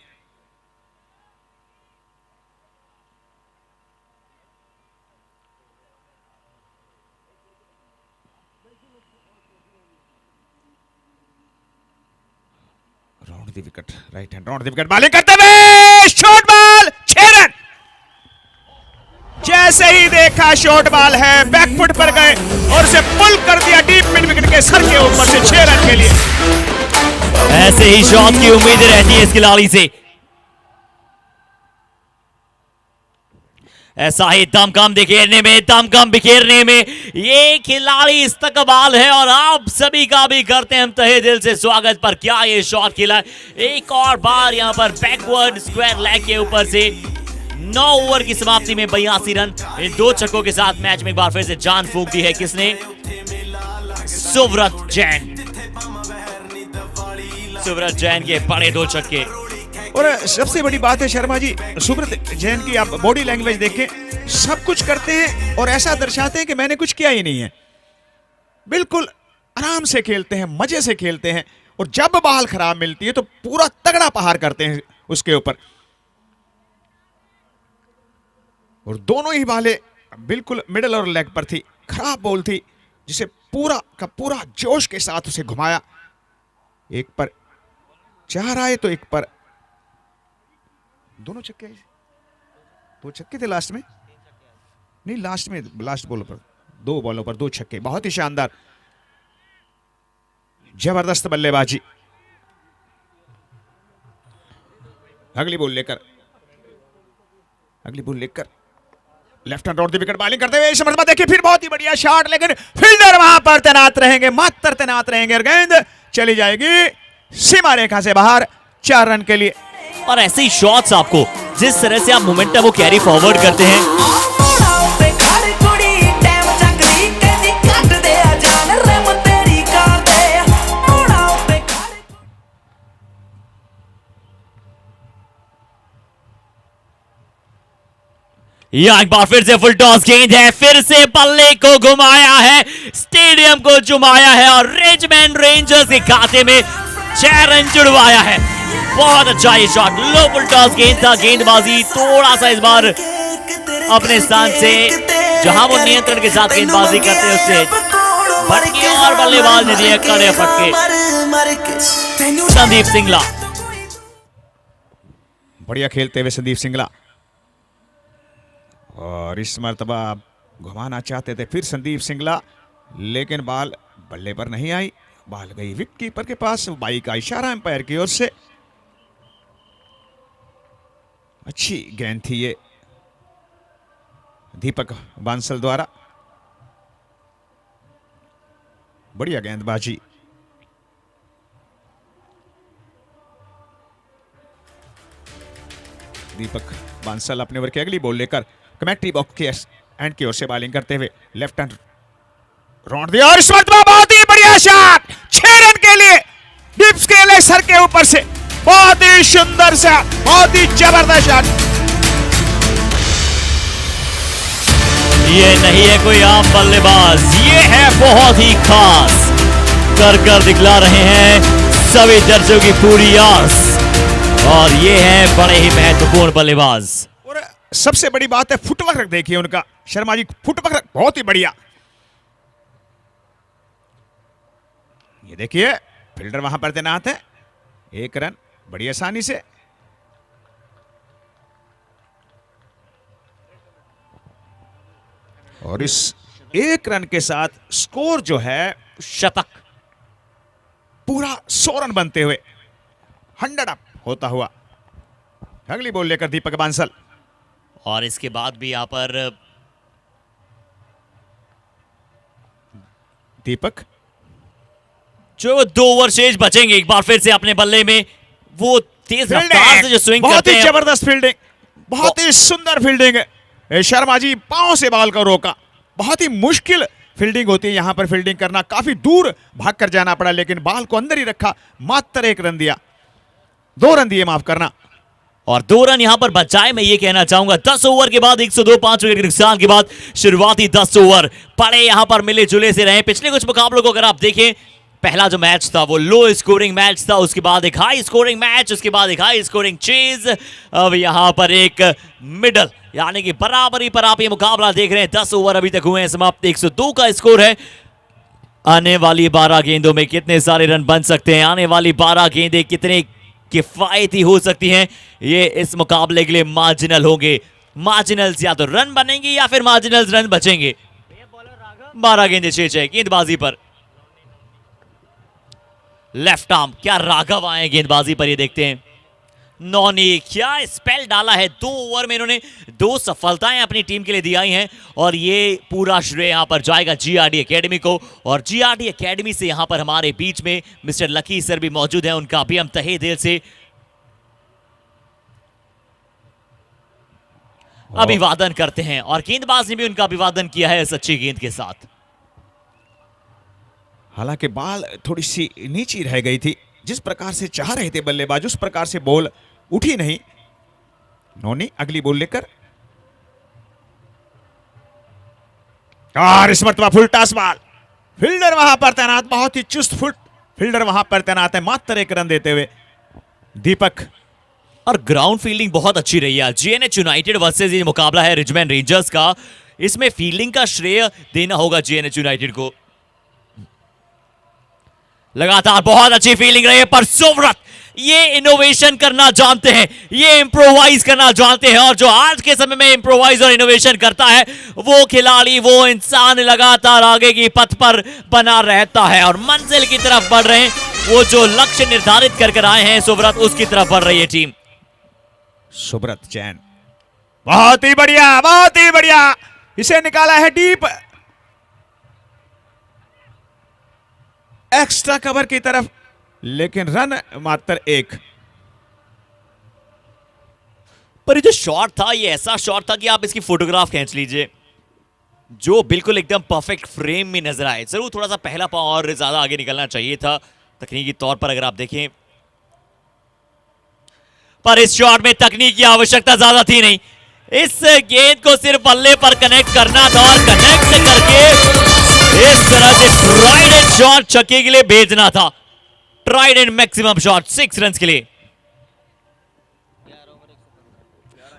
B: Round the wicket, right hand round the wicket, bowling करते हुए शॉर्ट बॉल, 6 रन। जैसे ही देखा शॉर्ट बॉल है, बैकफुट पर गए और उसे पुल कर दिया डीप मिड विकेट के सर के ऊपर से 6 रन के लिए।
A: ऐसे ही शॉट की उम्मीद रहती है इस खिलाड़ी से। ऐसा ही दमखम बिखेरने में, दमखम बिखेरने में ये खिलाड़ी इस्तकबाल है और आप सभी का भी करते हैं हम तहे दिल से स्वागत। पर क्या ये शॉट खेला, एक और बार यहां पर बैकवर्ड स्क्वायर लेग के ऊपर से 9 ओवर की समाप्ति में 82 रन इन 2 छक्कों के साथ मैच में एक बार फिर से जान फूंक दी है। किसने? सुब्रत जैन। सुब्रत जैन के बड़े 2 छक्के।
B: और सबसे बड़ी बात है शर्मा जी, सुब्रत जैन की आप बॉडी लैंग्वेज देखें, सब कुछ करते हैं और ऐसा दर्शाते हैं कि मैंने कुछ किया ही नहीं है। बिल्कुल आराम से खेलते हैं, मजे से खेलते हैं और जब बॉल खराब मिलती है तो पूरा तगड़ा प्रहार करते हैं उसके ऊपर। और दोनों ही बालें बिल्कुल मिडल और लेग पर थी, खराब बॉल थी जिसे पूरा का पूरा जोश के साथ उसे घुमाया। एक पर 4 आए तो एक पर दोनों छक्के, 2 छक्के थे लास्ट में, नहीं लास्ट में, लास्ट बॉल पर 2 बॉलों पर 2 छक्के। बहुत ही शानदार जबरदस्त बल्लेबाजी। अगली बॉल लेकर left hand round the wicket, bowling करते हुए इस मरतबा देखिए फिर बहुत ही बढ़िया शॉट, लेकिन फील्डर वहां पर तैनात रहेंगे, मात्र तैनात रहेंगे और गेंद चली जाएगी सीमा रेखा से बाहर 4 रन के लिए।
A: और ऐसे ही शॉट्स आपको जिस तरह से आप मोमेंटम वो कैरी फॉरवर्ड करते हैं, यह एक बार फिर से फुल टॉस गेंद है, फिर से बल्ले को घुमाया है, स्टेडियम को जुमाया है और रिचमंड रेंजर्स के खाते में 6 रन जुड़वाया है। बहुत अच्छा ये शॉट, लो फुल टॉस गेंद था, गेंदबाजी थोड़ा सा इस बार अपने स्थान से जहां वो नियंत्रण के साथ गेंदबाजी करते हैं उससे भटके और बल्लेबाज ने दिए कड़े फटके। संदीप सिंगला
B: बढ़िया खेलते हुए संदीप सिंगला, और इस मर्तबा घुमाना चाहते थे फिर संदीप सिंगला, लेकिन बॉल बल्ले पर नहीं आई, बॉल गई विकेट कीपर के पास। बाई का इशारा अंपायर की ओर से। अच्छी गेंद थी ये दीपक बांसल द्वारा, बढ़िया गेंदबाजी। दीपक बांसल अपने ओवर की अगली बॉल लेकर कमेंट्री बॉक्स के एंड की ओर से बॉलिंग करते हुए लेफ्ट हैंड राउंड दिया और इस मरतबा बहुत ही बढ़िया शॉट, 6 रन के लिए डीप स्केल है सर के ऊपर से, बहुत ही सुंदर सा, बहुत ही जबरदस्त शॉट।
A: ये नहीं है कोई आम बल्लेबाज, ये है बहुत ही खास, कर दिखला रहे हैं सभी दर्शकों की पूरी आस, और ये है बड़े ही महत्वपूर्ण बल्लेबाज।
B: और सबसे बड़ी बात है फुटवर्क देखिए उनका, शर्मा जी फुटवर्क बहुत ही बढ़िया। ये देखिए फील्डर वहां पर तैनात है, 1 रन बड़ी आसानी से। और इस 1 रन के साथ स्कोर जो है
A: शतक,
B: पूरा 100 रन बनते हुए 100 अप होता हुआ। अगली बॉल लेकर दीपक बांसल,
A: और इसके बाद भी यहां पर
B: दीपक
A: जो 2 ओवर शेष बचेंगे, एक बार फिर से अपने बल्ले में वो तेज रफ्तार से जो स्विंग
B: बहुत
A: करते
B: ही
A: हैं,
B: जबरदस्त फील्डिंग, बहुत ही सुंदर फील्डिंग है। शर्मा जी पांव से बॉल को रोका, बहुत ही मुश्किल फील्डिंग होती है यहां पर, फील्डिंग करना काफी दूर भाग कर जाना पड़ा, लेकिन बॉल को अंदर ही रखा, मात्र 1 रन दिया, 2 रन दिए माफ करना,
A: और 2 रन यहां पर बचाए। मैं ये कहना चाहूंगा 10 ओवर के बाद 102 5 विकेट के नुकसान के बाद शुरुआती 10 ओवर बड़े यहां पर मिले जुले से रहे। पिछले कुछ मुकाबलों को अगर आप देखें, पहला जो मैच था वो लो स्कोरिंग मैच था, उसके बाद एक हाई स्कोरिंग मैच, उसके बाद एक हाई स्कोरिंग चेज, अब यहां पर एक मिडल यानी कि बराबरी पर आप ये मुकाबला देख रहे हैं। 10 ओवर अभी तक हुए हैं समाप्त, 102 का स्कोर है। आने वाली 12 गेंदों में कितने सारे रन बन सकते हैं, आने वाली 12 गेंदें कितने किफायती हो सकती हैं। ये इस मुकाबले के लिए मार्जिनल होंगे। मार्जिनल्स या तो रन बनेंगे या फिर मार्जिनल्स रन बचेंगे। 12 गेंदें 6 गेंदबाजी पर। लेफ्ट आर्म, क्या राघव आए गेंदबाजी पर, ये देखते हैं। नौनी क्या स्पेल डाला है। 2 ओवर में इन्होंने 2 सफलताएं अपनी टीम के लिए दी आई हैं और ये पूरा श्रेय यहां पर जाएगा जीआरडी एकेडमी को। और जीआरडी एकेडमी से यहां पर हमारे बीच में मिस्टर लकी सर भी मौजूद हैं, उनका भी हम तहे दिल से अभिवादन करते हैं और गेंदबाज ने भी उनका अभिवादन किया है इस अच्छी गेंद के साथ।
B: हालांकि बॉल थोड़ी सी नीची रह गई थी, जिस प्रकार से चाह रहे थे बल्लेबाज उस प्रकार से बॉल उठी नहीं। नोनी अगली बॉल लेकर, और इस मरतबा फुल टॉस बॉल। फील्डर वहां पर तैनात, बहुत ही चुस्त फुट फील्डर वहां पर तैनात है, मात्र 1 रन देते हुए दीपक।
A: और ग्राउंड फील्डिंग बहुत अच्छी रही है। जीएनएच यूनाइटेड वर्सेस ये मुकाबला है रिचमैन रेंजर्स का, इसमें फील्डिंग का श्रेय देना होगा जीएनएच यूनाइटेड को। लगातार बहुत अच्छी फील्डिंग रही है, पर सुव्रत ये इनोवेशन करना जानते हैं, ये इंप्रोवाइज करना जानते हैं। और जो आज के समय में इंप्रोवाइज और इनोवेशन करता है वो खिलाड़ी, वो इंसान लगातार आगे की पथ पर बना रहता है और मंजिल की तरफ बढ़ रहे हैं। वो जो लक्ष्य निर्धारित कर आए हैं सुब्रत, उसकी तरफ बढ़ रही है टीम।
B: सुब्रत जैन बहुत ही बढ़िया, बहुत ही बढ़िया, इसे निकाला है डीप एक्स्ट्रा कवर की तरफ, लेकिन रन मात्र 1।
A: पर ये जो शॉट था, ये ऐसा शॉट था कि आप इसकी फोटोग्राफ खींच लीजिए, जो बिल्कुल एकदम परफेक्ट फ्रेम में नजर आए। जरूर थोड़ा सा पहला पांव और ज्यादा आगे निकलना चाहिए था तकनीकी तौर पर अगर आप देखें, पर इस शॉट में तकनीक की आवश्यकता ज्यादा थी नहीं। इस गेंद को सिर्फ बल्ले पर कनेक्ट करना था और कनेक्ट करके इस तरह से ट्राइडेंट शॉट छक्के के लिए भेजना था। ट्राइडेंट मैक्सिमम शॉट 6 रन के लिए।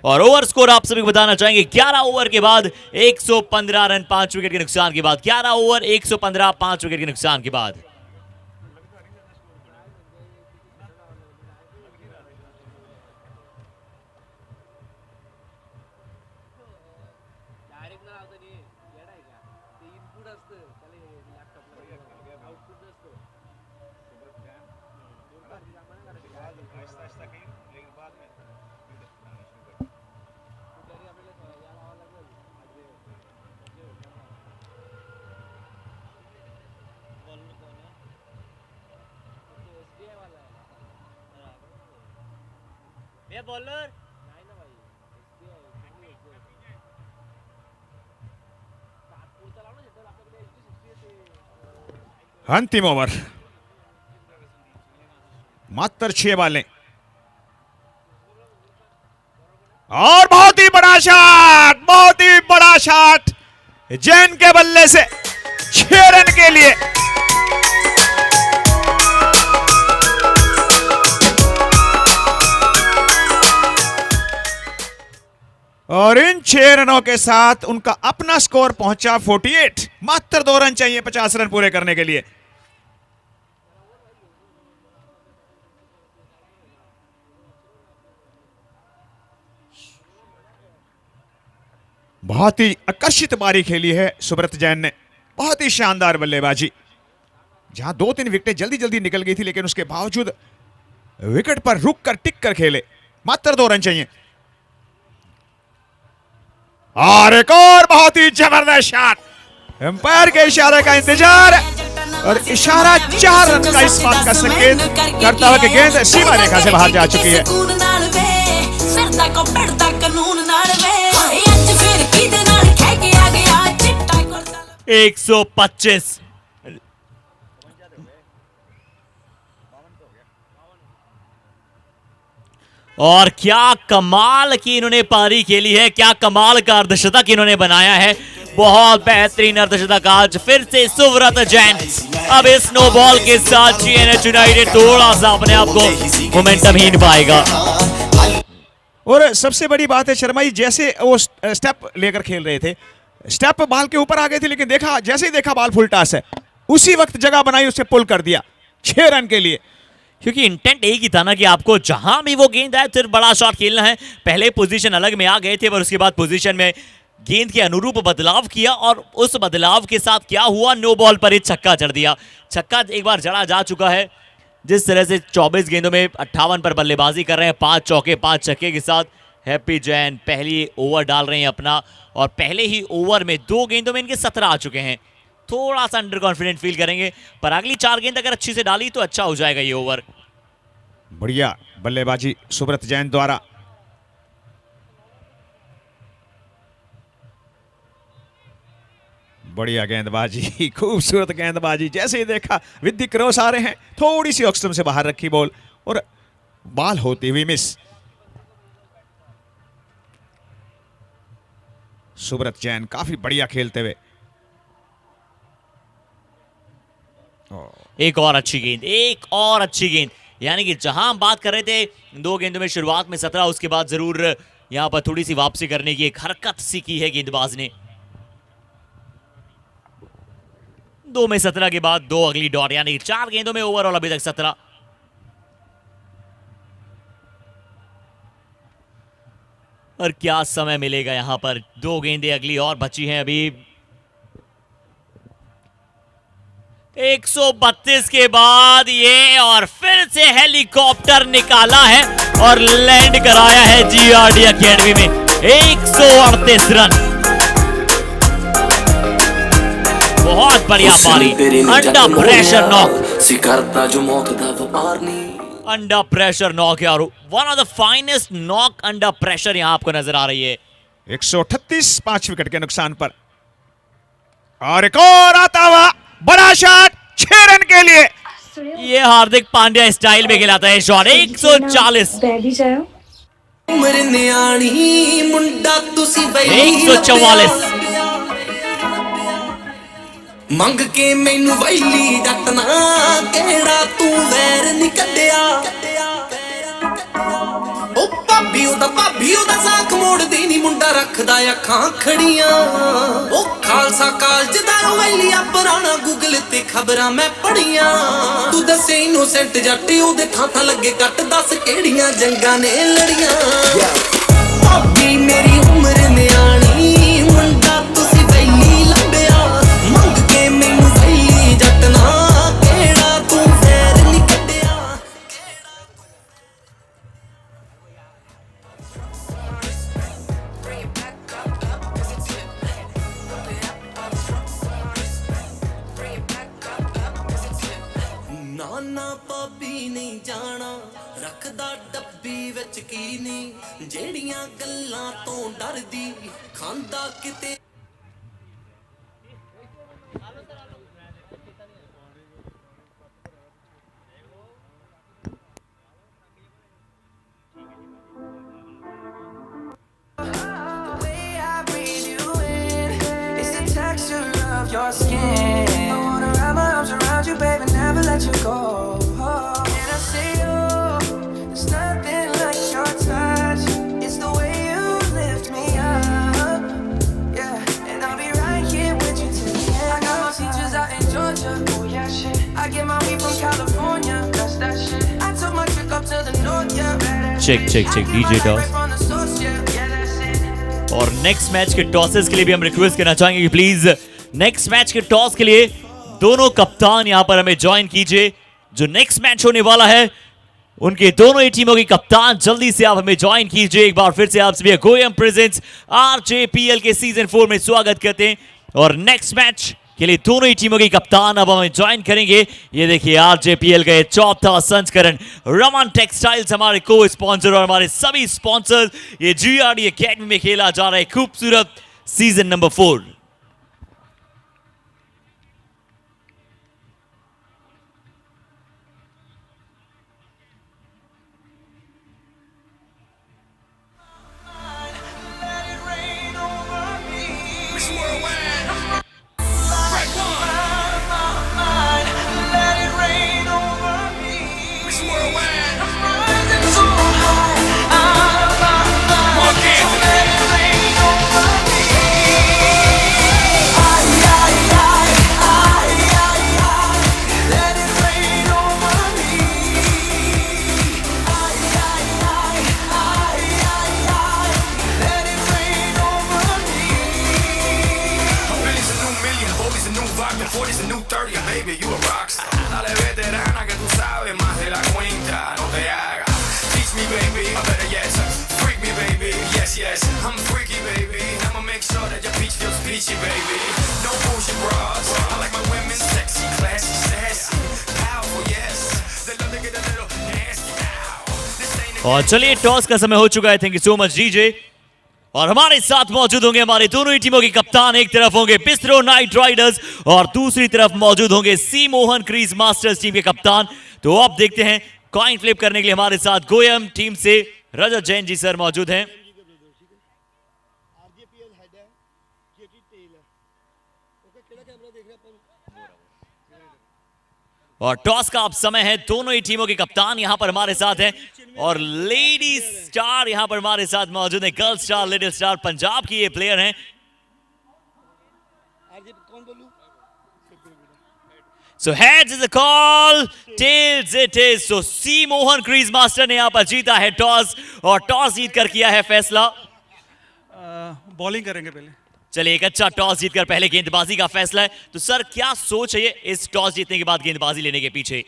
A: और ओवर स्कोर आप सभी को बताना चाहेंगे, 11 ओवर के बाद 115 रन 5 विकेट के नुकसान के बाद। 11 ओवर 115 5 विकेट के नुकसान के बाद। बॉलर
B: अंतिम ओवर, मात्र 6 बॉलें और बहुत ही बड़ा शॉट, बहुत ही बड़ा शॉट जैन के बल्ले से 6 रन के लिए। और इन 6 रनों के साथ उनका अपना स्कोर पहुंचा 48। मात्र 2 रन चाहिए 50 रन पूरे करने के लिए। बहुत ही आकर्षित पारी खेली है सुब्रत जैन ने, बहुत ही शानदार बल्लेबाजी। जहां 2-3 विकेटें जल्दी जल्दी निकल गई थी, लेकिन उसके बावजूद विकेट पर रुक कर टिक कर खेले। मात्र 2 रन चाहिए। और एक और बहुत ही जबरदस्त शॉट, एम्पायर के इशारे का इंतजार और इशारा 4 रन का इस बात का संकेत करता हुआ कि गेंद सीमा रेखा से बाहर जा चुकी है।
A: 125 और क्या कमाल की इन्होंने पारी खेली है, क्या कमाल का अर्धशतक इन्होंने बनाया है। बहुत बेहतरीन अर्धशतक आज फिर से सुब्रत जैन। अब इस नो बॉल के साथ जीएनएच यूनाइटेड थोड़ा सा अपने आप को मोमेंटमहीन पाएगा।
B: और सबसे बड़ी बात है शर्मा जी, जैसे वो स्टेप लेकर खेल रहे थे, स्टेप बॉल के ऊपर आ गए थे, लेकिन देखा जैसे ही देखा बॉल फुल टॉस है, उसी वक्त जगह बनाई, उसे पुल कर दिया 6 रन के लिए।
A: क्योंकि इंटेंट एक ही था ना कि आपको जहां भी वो गेंद आए फिर बड़ा शॉट खेलना है। पहले पोजीशन अलग में आ गए थे पर उसके बाद पोजीशन में गेंद के अनुरूप बदलाव किया और उस बदलाव के साथ क्या हुआ, नो बॉल पर ही छक्का जड़ दिया। छक्का एक बार जड़ा जा चुका है। जिस तरह से 24 गेंदों में 58 पर बल्लेबाजी कर रहे हैं, 5 चौके 5 छक्के के साथ हैप्पी जैन पहली ओवर डाल रहे हैं अपना, और पहले ही ओवर में 2 गेंदों में इनके 17 आ चुके हैं। थोड़ा सा अंडर कॉन्फिडेंट फील करेंगे पर अगली 4 गेंद अगर अच्छी से डाली तो अच्छा हो जाएगा ये ओवर।
B: बढ़िया बल्लेबाजी सुब्रत जैन द्वारा। बढ़िया गेंदबाजी, खूबसूरत गेंदबाजी। जैसे ही देखा विद्य क्रॉस आ रहे हैं, थोड़ी सी ऑक्सटम से बाहर रखी बॉल और बॉल होती हुई मिस। सुब्रत जैन काफी बढ़िया खेलते हुए।
A: एक और अच्छी गेंद, एक और अच्छी गेंद, यानी कि जहां हम बात कर रहे थे 2 गेंदों में शुरुआत में 17, उसके बाद जरूर यहां पर थोड़ी सी वापसी करने की एक हरकत सी की है गेंदबाज ने। 2 में 17 के बाद 2 अगली डॉट, यानी 4 गेंदों में ओवरऑल अभी तक 17। और क्या समय मिलेगा यहां पर, 2 गेंदें अगली और बची हैं अभी। 132 के बाद ये और फिर से हेलीकॉप्टर निकाला है और लैंड कराया है जीआरडी एकेडमी में। 138 रन, बहुत बढ़िया पारी। Under pressure knock, under pressure knock यार, one of the finest knock under pressure यहां आपको नजर आ रही है।
B: 138, 5 विकेट के नुकसान पर। और एक और आता हुआ बड़ा शॉट 6 रन के लिए।
A: ये हार्दिक पांड्या स्टाइल में खिलाता है शॉट। 140, 144,
D: ਮੰਗ ਕੇ ਮੈਨੂੰ ਵੈਲੀ ਡਟਣਾ ਕਿਹੜਾ ਤੂੰ ਵੈਰ ਨਹੀਂ ਕੱਢਿਆ। ਉਹ ਭਾਬੀ ਉਹਦਾ ਸਾਖ ਮੋੜਦੀ ਨਹੀਂ, ਮੁੰਡਾ ਰੱਖਦਾ ਅੱਖਾਂ ਖੜੀਆਂ। ਉਹ ਖਾਲਸਾ ਕਾਲਜ ਦਾ ਵੈਲੀਆ ਪੁਰਾਣਾ, ਗੂਗਲ ਤੇ ਖਬਰਾਂ ਮੈਂ ਪੜੀਆਂ। ਤੂੰ ਦੱਸੇ ਇਨੋਸੈਂਟ ਜੱਟ ਉਹਦੇ ਥਾਂ ਲੱਗੇ ਕੱਟ, ਦੱਸ ਕਿਹੜੀਆਂ ਜੰਗਾਂ ਨੇ ਲੜੀਆਂ। ਭਾਬੀ ਮੇਰੀ ਉਮਰ ਨਿਆਣੀ, ਮੁੰਡਾ ਤੁਸੀਂ ਵੈਲੀ ਲੱਭਿਆ। ਮੰਗ ਕੇ ਮੈਨੂੰ ਵੈਲੀ ਜੱਟਣਾ ਕਿਹੜਾ ਤੂੰ ਵੈਰ ਨਹੀਂ ਕੱਢਿਆ। ਨਾਨਾ ਭਾਬੀ ਨਹੀਂ ਜਾਣਾ, ਰੱਖਦਾ ਡੱਬੀ ਵਿੱਚ ਕੀ ਨਹੀਂ। ਜਿਹੜੀਆਂ ਗੱਲਾਂ ਤੋਂ ਡਰਦੀ ਖਾਂਦਾ ਕਿਤੇ।
E: Your skin, I wanna wrap my arms around you, baby, never let you go. And I say, oh, there's nothing like your touch. It's the way you lift me up, yeah. And I'll be right here with you till the end. I got my teachers out in Georgia, oh yeah, shit. I get my weed from California, that's that shit. I took my trick up to the north, yeah.
A: check DJ toss. और next match के tosses के लिए भी हम request करना चाहेंगे कि please next match के टॉस के लिए दोनों कप्तान यहां पर हमें ज्वाइन कीजिए। जो नेक्स्ट मैच होने वाला है उनके दोनों ही टीमों के कप्तान जल्दी से आप हमें ज्वाइन कीजिए। एक बार फिर से आप सभी गोयम प्रेजेंट्स आरजेपीएल के सीजन 4 में स्वागत करते हैं। और नेक्स्ट मैच के लिए दोनों ही टीमों के कप्तान अब हमें ज्वाइन करेंगे। ये देखिए आरजेपीएल का ये 4था संस्करण। रमन टेक्सटाइल्स हमारे को स्पॉन्सर और हमारे सभी स्पॉन्सर्स, ये जीआरडी एकेडमी में खेला जा रहा है खूबसूरत season number 4।
F: 40's the new 30, baby, you a rockstar. Dale veterana que tú sabes más de la cuenta, no te hagas. Teach me, baby, or better yet, freak me, baby. Yes, yes, I'm freaky, baby. I'ma make sure that your peach feels peachy, baby. No bullshit bras. I like my women sexy, classy, sassy, powerful, yes. They love to get a little nasty now. This ain't a
A: और चलिए toss का समय हो चुका है। Thank you so much DJ. और हमारे साथ मौजूद होंगे हमारे दोनों ही टीमों के कप्तान। एक तरफ होंगे बिस्ट्रो नाइट राइडर्स और दूसरी तरफ मौजूद होंगे सी मोहन क्रीज मास्टर्स टीम के कप्तान। तो अब देखते हैं कॉइन फ्लिप करने के लिए हमारे साथ गोयम टीम से रजत जैन जी सर मौजूद हैं। और टॉस का अब समय है। दोनों ही टीमों के कप्तान यहां पर हमारे साथ हैं और लेडी स्टार यहां पर हमारे साथ मौजूद है। Girl star, little star Punjab की ये प्लेयर हैं। So heads is the call, tails it is. So C Mohan crease master ने यहां पर जीता है टॉस और टॉस जीत कर किया है फैसला।
G: बॉलिंग करेंगे पहले।
A: चलिए एक अच्छा टॉस जीतकर पहले गेंदबाजी का फैसला है। तो सर क्या सोच है ये इस टॉस जीतने के बाद गेंदबाजी लेने के पीछे?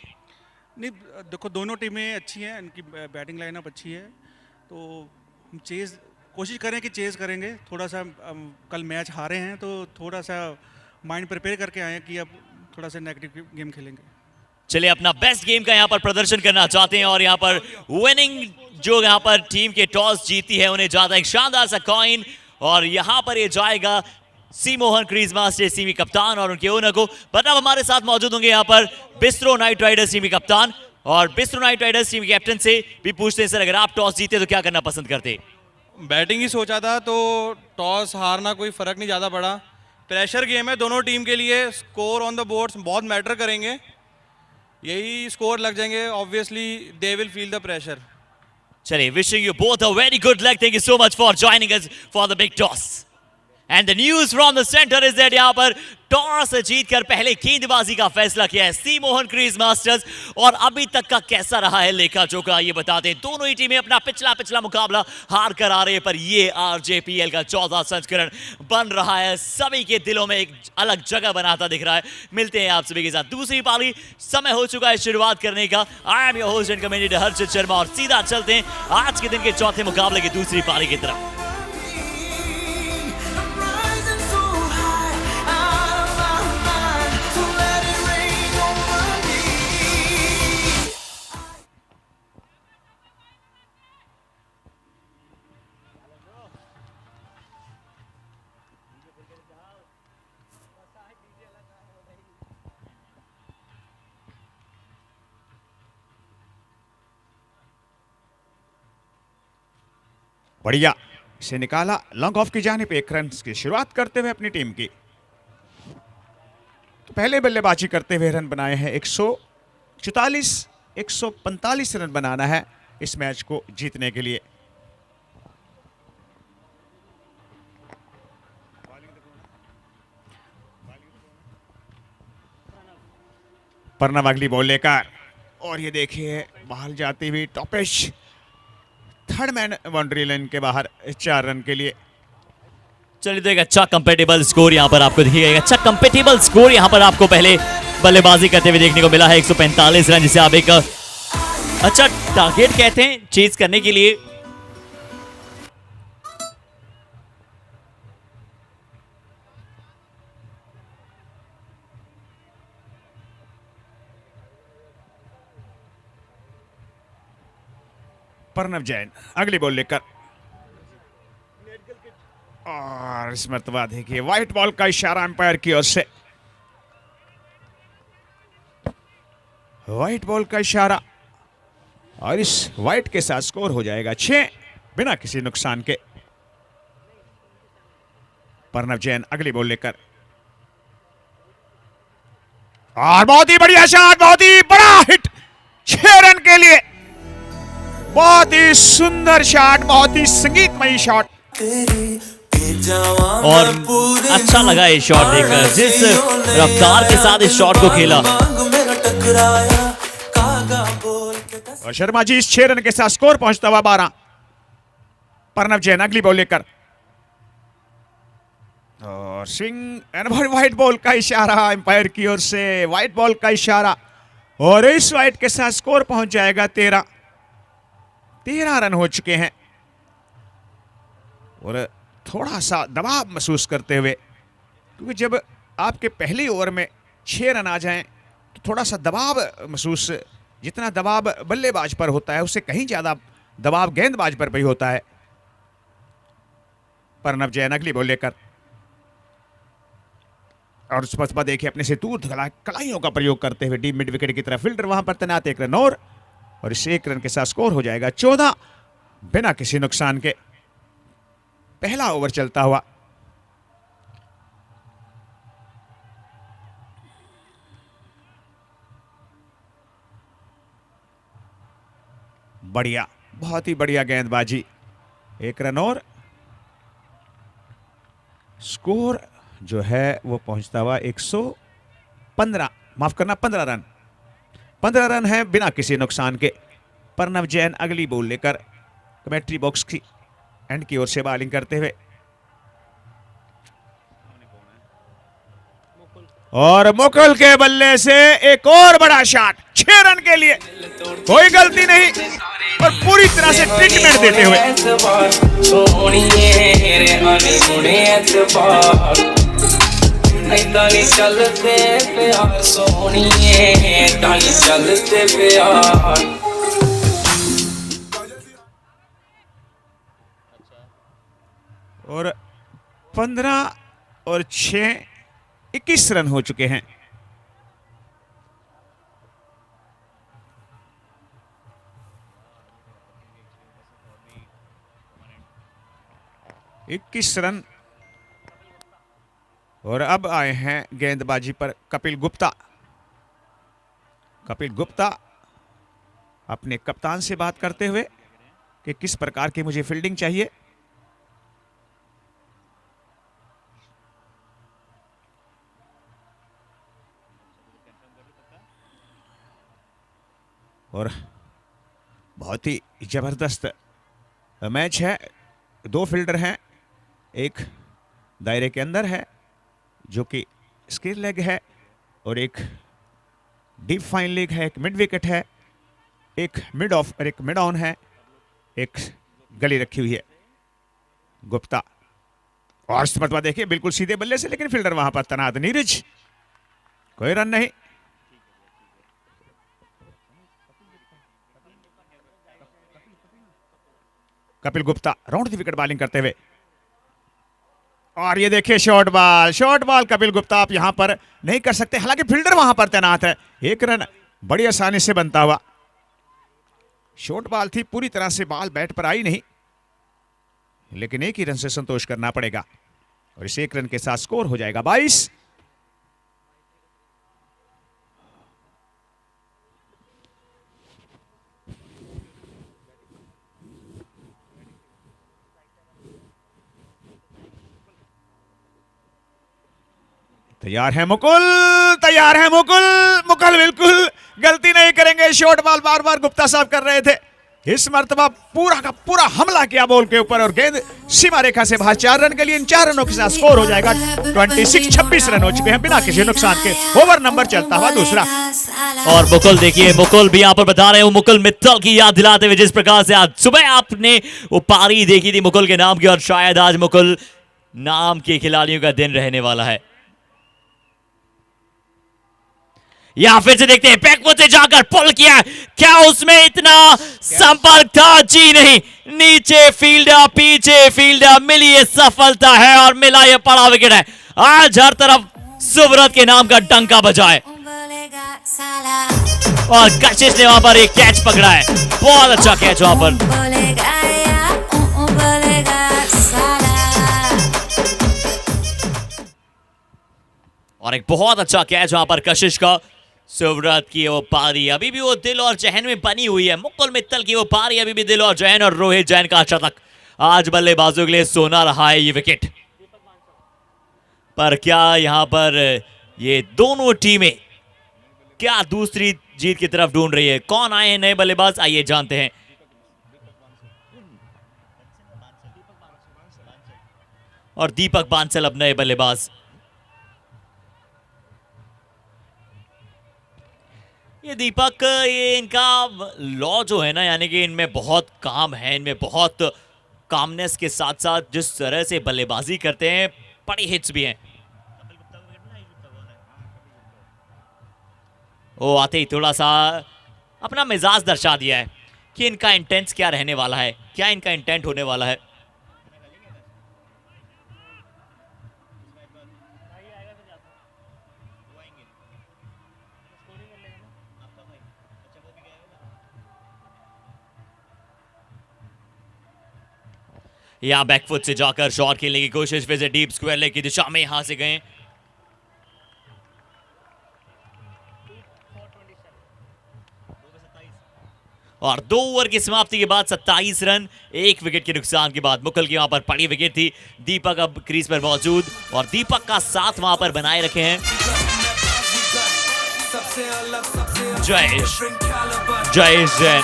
G: नहीं देखो, दोनों टीमें अच्छी हैं, इनकी बैटिंग लाइनअप अच्छी है, तो हम कोशिश करें कि चेज करेंगे। थोड़ा सा कल मैच हारे हैं तो थोड़ा सा माइंड प्रिपेयर करके आए हैं कि अब थोड़ा सा नेगेटिव गेम खेलेंगे।
A: चलिए अपना बेस्ट गेम का यहाँ पर प्रदर्शन करना चाहते हैं और यहाँ पर विनिंग जो यहाँ पर टीम के टॉस जीती है उन्हें जाता है एक शानदार सा कॉइन और यहाँ पर ये जाएगा सी मोहन क्रीज मास्टर्स टीम के कप्तान और उनके ओनर को। बट अब हमारे साथ मौजूद होंगे यहाँ पर बिस्ट्रो नाइट राइडर्स टीम के कप्तान और बिस्ट्रो नाइट राइडर्स टीम के कैप्टन से भी पूछते हैं सर अगर आप टॉस जीते तो क्या करना पसंद करते?
H: बैटिंग ही सोचा था तो टॉस हारना कोई फर्क नहीं ज़्यादा पड़ा। प्रेशर गेम है दोनों टीम के लिए, स्कोर ऑन द बोर्ड्स बहुत मैटर करेंगे। यही स्कोर लग जाएंगे obviously they will feel the pressure.
A: चलिए wishing you both a very good luck. Thank you so much for joining us for the big toss. And the news from the centre is that यहाँ पर toss जीतकर पहले गेंदबाजी का फैसला किया है सी मोहन क्रीज मास्टर्स। और अभी तक का कैसा रहा है लेखा जोखा ये बताते हैं। दोनों ही टीमें अपना पिछला मुकाबला हार कर आ रहे हैं, पर ये आरजेपीएल का 14वां संस्करण बन रहा है, सभी के दिलों में एक अलग जगह बनाता दिख रहा है। मिलते हैं आप सभी के साथ दूसरी पारी, समय हो चुका है शुरुआत करने का। I am your host and commentator Harshit Sharma और सीधा चलते हैं आज के दिन के चौथे मुकाबले की दूसरी पारी की तरफ।
E: Rising so high, out of my mind, so let it rain on me.
B: बढ़िया इसे निकाला लॉन्ग ऑफ की जानिब, एक रन की शुरुआत करते हुए अपनी टीम की। तो पहले बल्लेबाजी करते हुए रन बनाए हैं 144, 145 रन बनाना है इस मैच को जीतने के लिए। प्रणव अगली बॉल लेकर और ये देखिए बाहर जाती हुई टॉपेश, थर्ड मैन बाउंड्री लाइन के बाहर 4 रन के लिए।
A: चलिए तो एक अच्छा कंपेटेबल स्कोर यहाँ पर आपको देखिएगा। एक अच्छा कंपेटेबल स्कोर यहाँ पर आपको पहले बल्लेबाजी करते हुए देखने को मिला है 145 रन, जिसे आप एक अच्छा टारगेट कहते हैं चेज करने के लिए।
B: प्रणव जैन अगली बॉल लेकर और इस मरतबा देखिए व्हाइट बॉल का इशारा अंपायर की ओर से, व्हाइट बॉल का इशारा और इस व्हाइट के साथ स्कोर हो जाएगा 6 बिना किसी नुकसान के। प्रणव जैन अगली बॉल लेकर और बहुत ही बढ़िया शॉट, बहुत ही बड़ा हिट 6 रन के लिए। बहुत ही सुंदर शॉट, बहुत ही संगीतमयी शॉट
A: और अच्छा लगा ये शॉट देखकर, जिस रफ्तार के साथ इस शॉट को खेला।
B: और शर्मा जी इस 6 रन के साथ स्कोर पहुंचता हुआ 12। प्रणव जैन अगली बॉल लेकर और स्विंग एंड व्हाइट बॉल का इशारा एम्पायर की ओर से, व्हाइट बॉल का इशारा, और इस व्हाइट के साथ स्कोर पहुंच जाएगा 13 रन हो चुके हैं। और थोड़ा सा दबाव महसूस करते हुए, क्योंकि जब आपके पहले ओवर में 6 रन आ जाएं तो थोड़ा सा दबाव महसूस, जितना दबाव बल्लेबाज पर होता है उससे कहीं ज्यादा दबाव गेंदबाज पर भी होता है। प्रणव जैन अगली बॉल लेकर, और उस पर देखिए अपने से दूर कलाइयों का प्रयोग करते हुए डीप मिड विकेट की तरफ फील्डर वहां पर तैनात, 1 रन और इस 1 रन के साथ स्कोर हो जाएगा 14 बिना किसी नुकसान के। पहला ओवर चलता हुआ, बढ़िया, बहुत ही बढ़िया गेंदबाजी, 1 रन और स्कोर जो है वो पहुंचता हुआ 115, माफ करना 15 रन। 15 रन है बिना किसी नुकसान के। प्रणव जैन अगली बॉल लेकर कमेंट्री बॉक्स की एंड की ओर से बॉलिंग करते हुए, और मुकुल के बल्ले से एक और बड़ा शॉट 6 रन के लिए, कोई गलती नहीं और पूरी तरह से ट्रीटमेंट देते हुए।
E: चलते प्यार सोनिए, चलते प्यार।
B: और 15 और 6 21 रन हो चुके हैं। इक्कीस रन। और अब आए हैं गेंदबाजी पर कपिल गुप्ता। कपिल गुप्ता अपने कप्तान से बात करते हुए कि किस प्रकार की मुझे फील्डिंग चाहिए। और बहुत ही जबरदस्त मैच है। 2 फील्डर हैं, एक दायरे के अंदर है जो कि स्क्वायर लेग है, और एक डीप फाइन लेग है, एक मिड विकेट है, एक मिड ऑफ और एक मिड ऑन है, एक गली रखी हुई है। गुप्ता और इस मरतबा देखिए बिल्कुल सीधे बल्ले से, लेकिन फील्डर वहां पर तैनात नीरज, कोई रन नहीं। Kapil Gupta round the wicket bowling करते हुए, और ये देखिए शॉर्ट बॉल कपिल गुप्ता आप यहां पर नहीं कर सकते, हालांकि फील्डर वहां पर तैनात है। 1 रन बड़ी आसानी से बनता हुआ। शॉर्ट बॉल थी, पूरी तरह से बॉल बैट पर आई नहीं, लेकिन 1 ही रन से संतोष करना पड़ेगा, और इस 1 रन के साथ स्कोर हो जाएगा 22। तैयार है मुकुल, तैयार है मुकुल। मुकुल बिल्कुल गलती नहीं करेंगे। शॉर्ट बॉल बार बार गुप्ता साहब कर रहे थे, इस मर्तबा पूरा का पूरा हमला किया बॉल के ऊपर, और गेंद सीमा रेखा से बाहर। 4 रन के लिए इन 4 रनों के साथ स्कोर हो जाएगा 26 रन हो चुके हैं बिना किसी नुकसान के। ओवर नंबर चलता हुआ दूसरा,
A: और मुकुल देखिए, मुकुल भी यहाँ पर बता रहे हो, मुकुल मित्तल की याद दिलाते हुए जिस प्रकार से आज सुबह आपने वो पारी देखी थी मुकुल के नाम की, और शायद आज मुकुल नाम के खिलाड़ियों का दिन रहने वाला है। यहां फिर से देखते हैं, बैकवर्ड से जाकर पुल किया, क्या उसमें इतना संपर्क था? जी नहीं, नीचे फील्डर पीछे फील्डर, मिली ये सफलता है और मिला ये बड़ा विकेट है। आज हर तरफ सुब्रत के नाम का डंका बजाए, और कशिश ने वहां पर एक कैच पकड़ा है, बहुत अच्छा कैच वहां पर। और एक बहुत अच्छा कैच वहां पर कशिश का। सुब्रत की वो पारी अभी भी वो दिल और जहन में बनी हुई है। मुकुल मित्तल की वो पारी अभी भी दिल और जहन, और रोहित जैन का शतक आज बल्लेबाजों के लिए सोना रहा है ये विकेट। पर क्या यहां पर ये दोनों टीमें क्या दूसरी जीत की तरफ ढूंढ रही है? कौन आए हैं नए बल्लेबाज, आइए जानते हैं। और दीपक बांसल अब नए बल्लेबाज। ये दीपक, ये इनका लॉ जो है ना, यानी कि इनमें बहुत काम है, इनमें बहुत कामनेस के साथ साथ जिस तरह से बल्लेबाजी करते हैं, बड़ी हिट्स भी हैं। वो आते ही थोड़ा सा अपना मिजाज दर्शा दिया है कि इनका इंटेंट क्या रहने वाला है, क्या इनका इंटेंट होने वाला है। यहां बैकफुट से जाकर शॉट खेलने की कोशिश, फिर से डीप स्क्वायर लेग की दिशा में यहां से गए। और 2 ओवर की समाप्ति के बाद 27 रन, 1 विकेट के नुकसान के बाद। मुकुल की वहां पर पड़ी विकेट थी। दीपक अब क्रीज पर मौजूद और दीपक का साथ वहां पर बनाए रखे हैं जयेश जैन।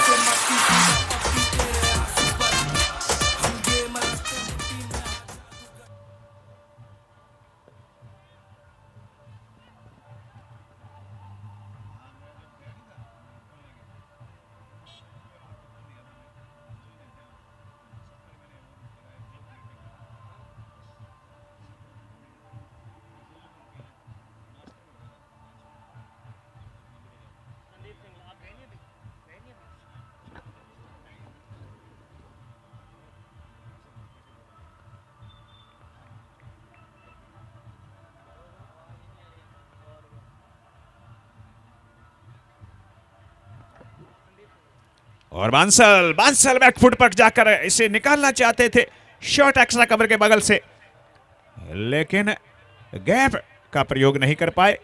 B: और बांसल बैकफुट पर जाकर इसे निकालना चाहते थे शॉर्ट एक्स्ट्रा कवर के बगल से, लेकिन गैप का प्रयोग नहीं कर पाए।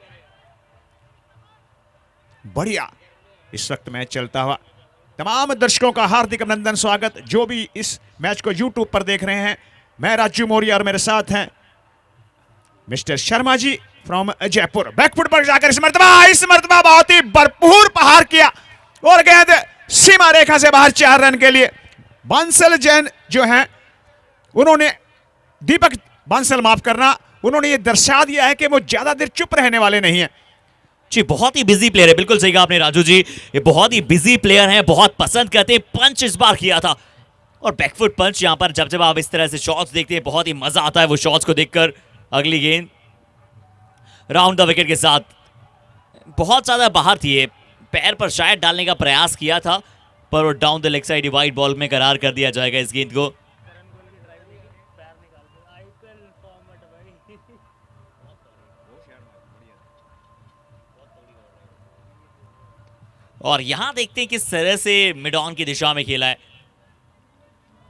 B: बढ़िया इस वक्त मैच चलता हुआ। तमाम दर्शकों का हार्दिक अभिनंदन, स्वागत जो भी इस मैच को यूट्यूब पर देख रहे हैं। मैं राजू मौर्य और मेरे साथ हैं mister Sharma ji from Jaipur. Backfoot पर जाकर इस मर्तबा बहुत ही भरपूर प्रहार किया और गेंद सीमा रेखा से बाहर 4 रन के लिए। बांसल जैन जो हैं उन्होंने, दीपक बांसल माफ करना, उन्होंने ये दर्शा दिया है कि वो ज्यादा देर चुप रहने वाले नहीं हैं।
A: जी बहुत ही बिजी प्लेयर है, बिल्कुल सही कहा आपने राजू जी, ये बहुत ही बिजी प्लेयर हैं, बहुत पसंद करते हैं। पंच इस बार किया था और बैकफुट पंच यहां पर जब आप इस तरह से शॉट्स देखते हैं बहुत ही मजा आता है वो शॉट्स को देखकर। अगली गेंद राउंड द विकेट के साथ, बहुत ज्यादा बाहर थी, ये पैर पर शायद डालने का प्रयास किया था पर वो down the leg side wide ball में करार कर दिया जाएगा इस गेंद को। और यहां देखते हैं किस तरह से मिड ऑन की दिशा में खेला है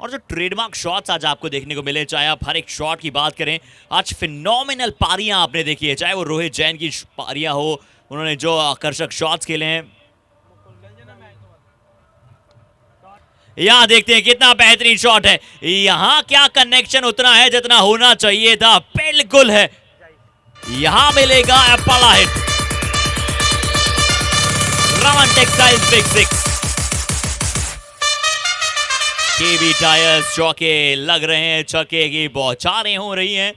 A: और जो ट्रेडमार्क शॉट्स आज आपको देखने को मिले, चाहे आप हर एक शॉट की बात करें, आज फिनोमिनल पारियां आपने देखी है, चाहे वो रोहित जैन की पारियां हो, उन्होंने जो आकर्षक शॉट्स खेले हैं। यहां देखते हैं कितना बेहतरीन शॉट है, यहां क्या कनेक्शन उतना है जितना होना चाहिए था, बिल्कुल है। यहां मिलेगा बड़ा हिट। रमन टेक्सटाइल्स बिग 6, केबी टायर्स चौके लग रहे हैं, छक्के की बौछारें हो रही हैं।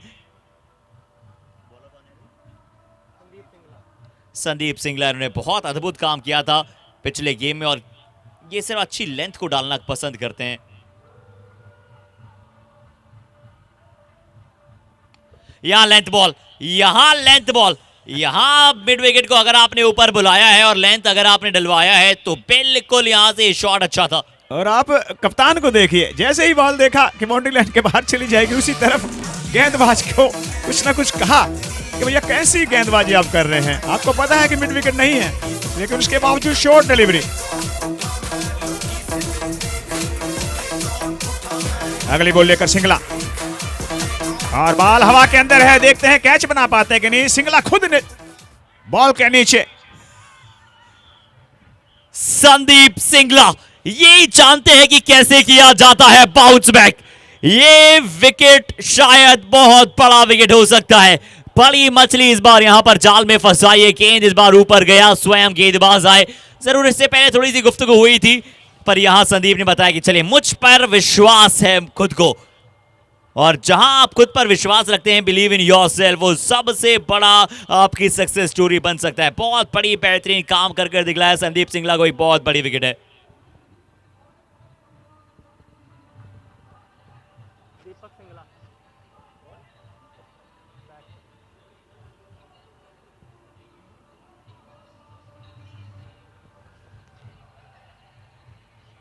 A: संदीप सिंगला ने बहुत अद्भुत काम किया था पिछले गेम में और ये सिर्फ अच्छी लेंथ को डालना पसंद करते हैं। यहां लेंथ बॉल, यहां मिड विकेट को अगर आपने ऊपर बुलाया है और लेंथ अगर आपने डलवाया है तो बिल्कुल यहां से शॉट अच्छा था।
B: और आप कप्तान को देखिए, जैसे ही बॉल देखा कि बाउंड्री लाइन के बाहर चली जाएगी उसी तरफ गेंदबाज को कुछ ना कुछ कहा कि भैया कैसी गेंदबाजी आप कर रहे हैं, आपको पता है कि मिड विकेट नहीं है, लेकिन उसके बावजूद शॉर्ट डिलीवरी। अगली बॉल लेकर सिंगला और बॉल हवा के अंदर है, देखते हैं कैच बना पाते हैं कि नहीं। सिंगला खुद ने बॉल के नीचे,
A: संदीप सिंगला यही जानते हैं कि कैसे किया जाता है बाउंस बैक। ये विकेट शायद बहुत बड़ा विकेट हो सकता है। बड़ी मछली इस बार यहां पर जाल में फंसाई है, गेंद इस बार ऊपर गया, स्वयं गेंदबाज आए। जरूर इससे पहले थोड़ी सी गुफ्तगू हुई थी पर यहां संदीप ने बताया कि चलिए मुझ पर विश्वास है खुद को। और जहां आप खुद पर विश्वास रखते हैं, बिलीव इन योरसेल्फ, वो सबसे बड़ा आपकी सक्सेस स्टोरी बन सकता है। बहुत बड़ी बेहतरीन काम कर दिखलाया संदीप सिंगला को, एक बहुत बड़ी विकेट है।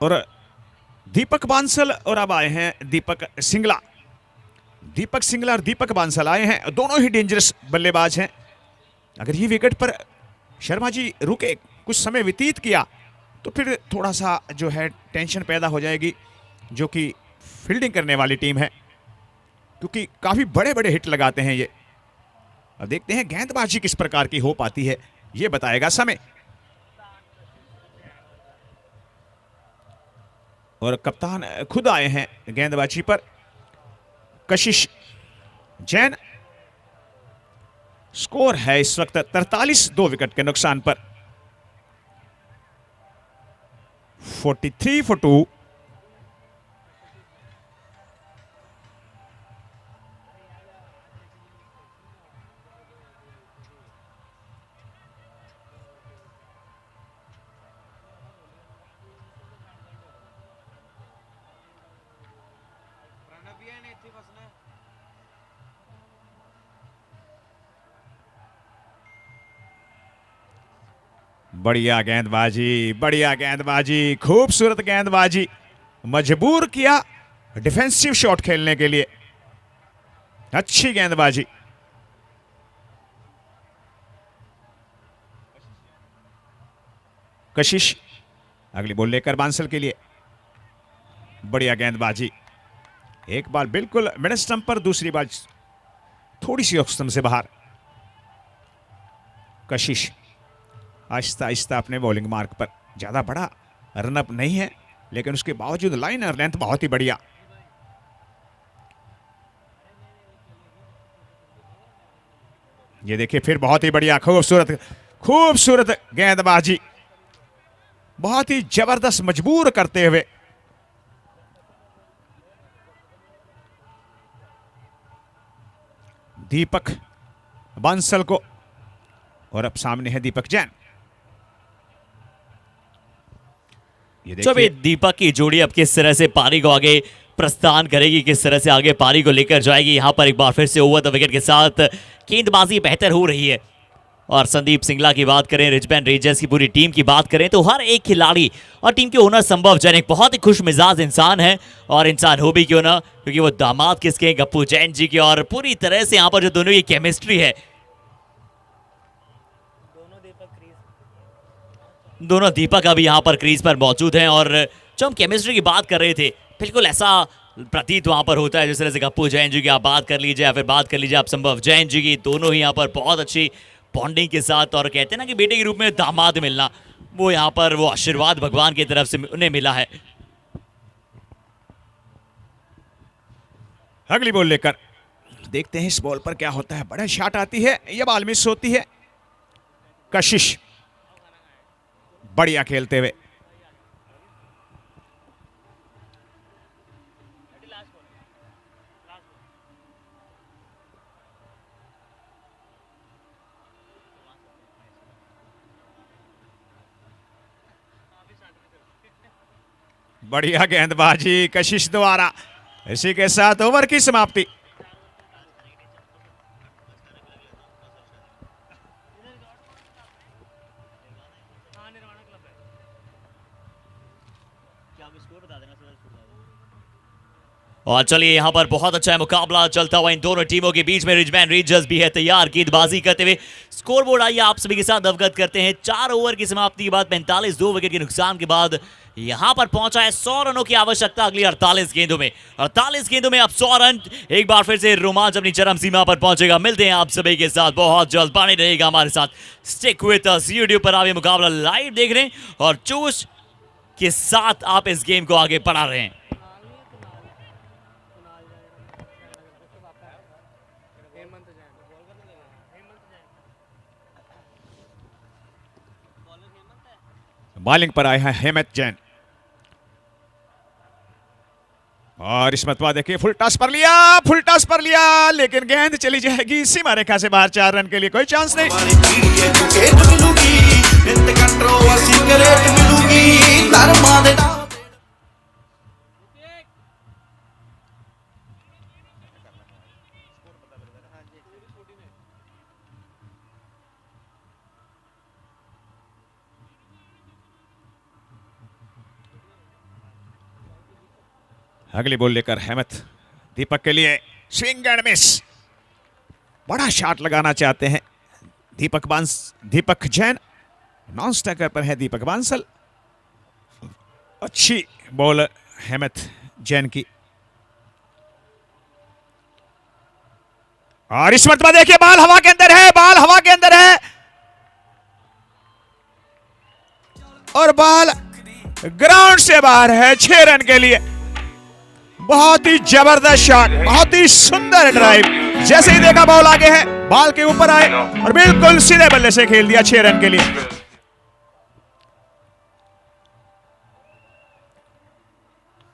B: और दीपक बांसल और अब आए हैं दीपक सिंगला। दीपक सिंगला और दीपक बांसल आए हैं, दोनों ही डेंजरस बल्लेबाज हैं। अगर ये विकेट पर शर्मा जी रुके, कुछ समय व्यतीत किया, तो फिर थोड़ा सा जो है टेंशन पैदा हो जाएगी, जो कि फील्डिंग करने वाली टीम है, क्योंकि काफी बड़े बड़े हिट लगाते हैं ये। अब देखते हैं गेंदबाजी किस प्रकार की हो पाती है, ये बताएगा समय। और कप्तान खुद आए हैं गेंदबाजी पर, कशिश जैन। स्कोर है इस वक्त 43, 2 विकेट के नुकसान पर। 43 for 2। बढ़िया गेंदबाजी, बढ़िया गेंदबाजी, खूबसूरत गेंदबाजी, मजबूर किया डिफेंसिव शॉट खेलने के लिए। अच्छी गेंदबाजी। कशिश अगली बॉल लेकर बांसल के लिए। बढ़िया गेंदबाजी, एक बार बिल्कुल मिड स्टंप पर, दूसरी बार थोड़ी सी ऑफ स्टंप से बाहर। कशिश आहिस्ता आहिस्ता अपने बॉलिंग मार्क पर, ज्यादा बड़ा रनअप नहीं है, लेकिन उसके बावजूद लाइन और लेंथ बहुत ही बढ़िया। ये देखिए फिर बहुत ही बढ़िया, खूबसूरत खूबसूरत गेंदबाजी, बहुत ही जबरदस्त मजबूर करते हुए। दीपक बांसल को, और अब सामने है दीपक जैन। ये
A: देखिए दीपक की जोड़ी अब किस तरह से पारी को आगे प्रस्थान करेगी, किस तरह से आगे पारी को लेकर जाएगी। यहां पर एक बार फिर से ओवर द विकेट के साथ गेंदबाजी बेहतर हो रही है। और संदीप सिंगला की बात करें, रिचमैन रेंजर्स की पूरी टीम की बात करें, तो हर एक खिलाड़ी और टीम के ओनर संभव जैन एक बहुत ही खुश मिजाज इंसान है, और इंसान हो भी क्यों ना, क्योंकि वो दामाद किसके, गप्पू जैन जी के। और पूरी तरह से यहाँ पर जो दोनों की केमिस्ट्री है, दोनों दीपक अभी यहाँ पर क्रीज पर मौजूद हैं। और जो हम केमिस्ट्री की बात कर रहे थे, बिल्कुल ऐसा प्रतीत वहाँ पर होता है। जिस तरह से गप्पू जैन जी की आप बात कर लीजिए, या फिर बात कर लीजिए आप संभव जैन जी की, दोनों ही यहाँ पर बहुत अच्छी बॉन्डिंग के साथ, और कहते हैं ना कि बेटे के रूप में दामाद मिलना, वो यहाँ पर वो आशीर्वाद भगवान की तरफ से उन्हें मिला है।
B: अगली बॉल लेकर देखते हैं इस बॉल पर क्या होता है। बड़ा शॉट आती है, यह बॉल मिस होती है। कशिश बढ़िया खेलते हुए, बढ़िया गेंदबाजी कशिश द्वारा। इसी के साथ ओवर की समाप्ति।
A: और चलिए यहाँ पर बहुत अच्छा मुकाबला चलता हुआ इन दोनों टीमों के बीच में। रिचमैन रेंजर्स भी है तैयार गेंदबाजी करते हुए। स्कोर बोर्ड आइए आप सभी के साथ अवगत करते हैं। 4 ओवर की समाप्ति के बाद 45, 2 विकेट के नुकसान के बाद यहाँ पर पहुंचा है 100 रनों की आवश्यकता अगली 48 गेंदों में। 48 गेंदों में अब 100 रन, एक बार फिर से रोमांच अपनी चरम सीमा पर पहुंचेगा। मिलते हैं आप सभी के साथ बहुत जल्द, बने रहेगा हमारे साथ। स्टिक विद अस, यूट्यूब पर आप ये मुकाबला लाइव देख रहे हैं और जोश के साथ आप इस गेम को आगे बढ़ा रहे हैं।
B: बॉलिंग पर आए हैं हेमंत जैन, और और इस मरतबा देखिए फुल टॉस पर लिया, लेकिन गेंद चली जाएगी सीमा रेखा से बाहर। 4 रन के लिए कोई चांस नहीं।
C: हमारी पीढ़ी है क्रिकेट मिलूगी, नित कंट्रोवर्सी क्रिकेट मिलूगी, धर्मा दे
B: अगली बॉल लेकर अहमद दीपक के लिए स्विंग एंड मिस। बड़ा शॉट लगाना चाहते हैं दीपक जैन। नॉन स्ट्राइकर पर है दीपक बांसल। अच्छी बॉल अहमद जैन की। और इस मरतबा देखिए बॉल हवा के अंदर है, और बॉल ग्राउंड से बाहर है। 6 रन के लिए। बहुत ही जबरदस्त शॉट, बहुत ही सुंदर ड्राइव। जैसे ही देखा बॉल आगे है, बॉल के ऊपर आए और बिल्कुल सीधे बल्ले से खेल दिया 6 रन के लिए।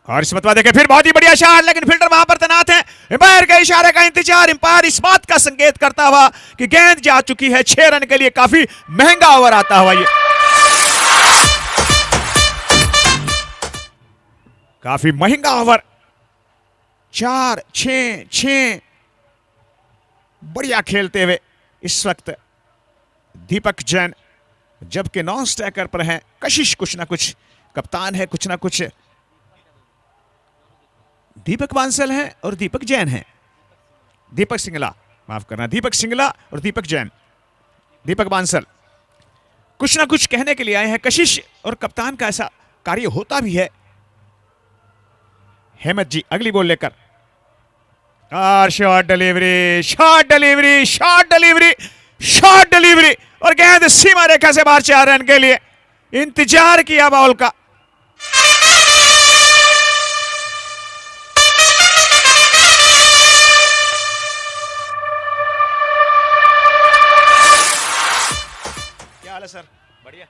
B: और इस मरतबा देखें फिर बहुत ही बढ़िया शॉट, लेकिन फील्डर वहां पर तैनात है। अंपायर के इशारे का इंतजार, अंपायर इस बात का संकेत करता हुआ कि गेंद जा चुकी है। 6 रन के लिए काफी महंगा ओवर आता हुआ ये, काफी महंगा ओवर। 4, 6 बढ़िया खेलते हुए इस वक्त दीपक जैन, जबकि नॉन स्ट्राइकर पर है कशिश। कुछ ना कुछ कप्तान है, कुछ ना कुछ दीपक बांसल है और दीपक जैन है। दीपक सिंगला, माफ करना, दीपक सिंगला और दीपक जैन। दीपक बांसल कुछ ना कुछ कहने के लिए आए हैं। कशिश और कप्तान का ऐसा कार्य होता भी है। हेमंत जी अगली बॉल लेकर, और शॉट डिलीवरी और गेंद सीमा रेखा से बाहर। 4 रन के लिए। इंतजार किया बॉल का। क्या हाल है सर? बढ़िया।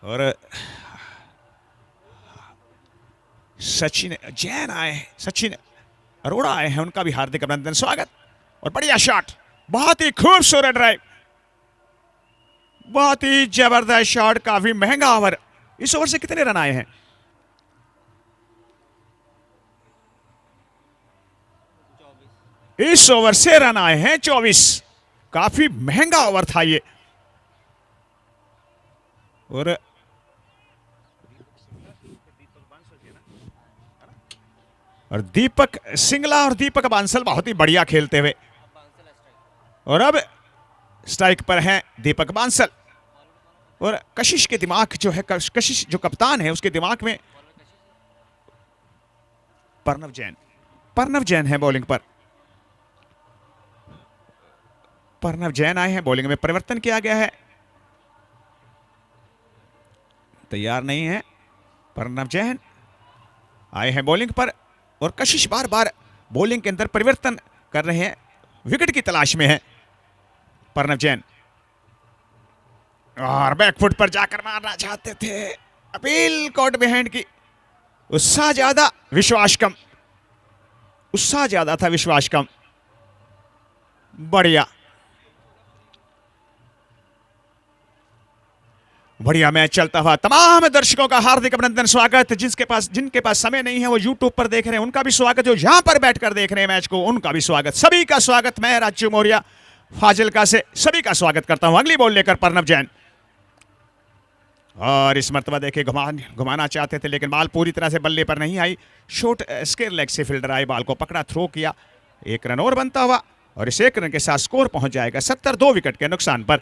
B: और सचिन जैन आए, सचिन अरोड़ा आए हैं, उनका भी हार्दिक अभिनंदन, स्वागत। और बढ़िया शॉट, बहुत ही खूबसूरत ड्राइव, बहुत ही जबरदस्त शॉट, काफी महंगा ओवर। इस ओवर से कितने रन आए हैं? इस ओवर से रन आए हैं 24। काफी महंगा ओवर था ये। और दीपक सिंगला और दीपक बांसल बहुत ही बढ़िया खेलते हुए। और अब स्ट्राइक पर हैं दीपक बांसल। और कशिश के दिमाग जो है, कशिश जो कप्तान है, उसके दिमाग में प्रणव जैन है बॉलिंग पर। प्रणव जैन आए हैं, बॉलिंग में परिवर्तन किया गया है। तैयार नहीं है प्रणव जैन, आए हैं बॉलिंग पर। और कशिश बार बार बॉलिंग के अंदर परिवर्तन कर रहे हैं, विकेट की तलाश में है प्रणव जैन। और बैकफुट पर जाकर मारना चाहते थे, अपील कॉट बिहाइंड की। उत्साह ज्यादा विश्वास कम, उत्साह ज्यादा था विश्वास कम। बढ़िया बढ़िया मैच चलता हुआ। तमाम दर्शकों का हार्दिक अभिनंदन, स्वागत। जिनके पास समय नहीं है वो यूट्यूब पर देख रहे हैं, उनका भी स्वागत। जो यहां पर बैठकर देख रहे हैं मैच को, उनका भी स्वागत। सभी का स्वागत। मैं राजू मौर्य फाजिलका से सभी का स्वागत करता हूं। अगली बॉल लेकर प्रणव जैन। और इस मरतबा देखिए घुमाना चाहते थे, लेकिन बॉल पूरी तरह से बल्ले पर नहीं आई। शॉर्ट स्क्वायर लेग से फील्डर आए, बॉल को पकड़ा, थ्रो किया। 1 रन और बनता हुआ, और इस 1 रन के साथ स्कोर पहुंच जाएगा 70, 2 विकेट के नुकसान पर।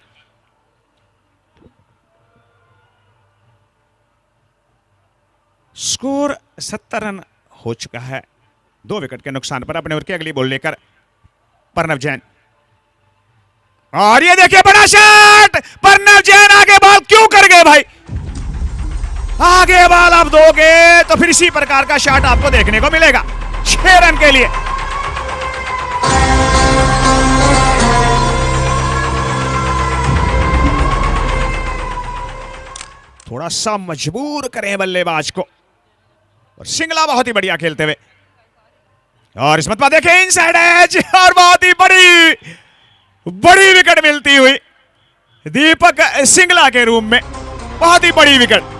B: स्कोर 70 रन हो चुका है, 2 विकेट के नुकसान पर। अपने ओवर की अगली बॉल लेकर प्रणव जैन। और ये देखिए बड़ा शॉट, प्रणव जैन आगे बॉल क्यों कर गए भाई? आगे बॉल आप दोगे तो फिर इसी प्रकार का शॉट आपको देखने को मिलेगा 6 रन के लिए। थोड़ा सा मजबूर करें बल्लेबाज को। और सिंगला बहुत ही बढ़िया खेलते हुए, और इस मरतबा देखें इनसाइड एज, और बहुत ही बड़ी विकेट मिलती हुई दीपक सिंगला के रूम में, बहुत ही बड़ी विकेट।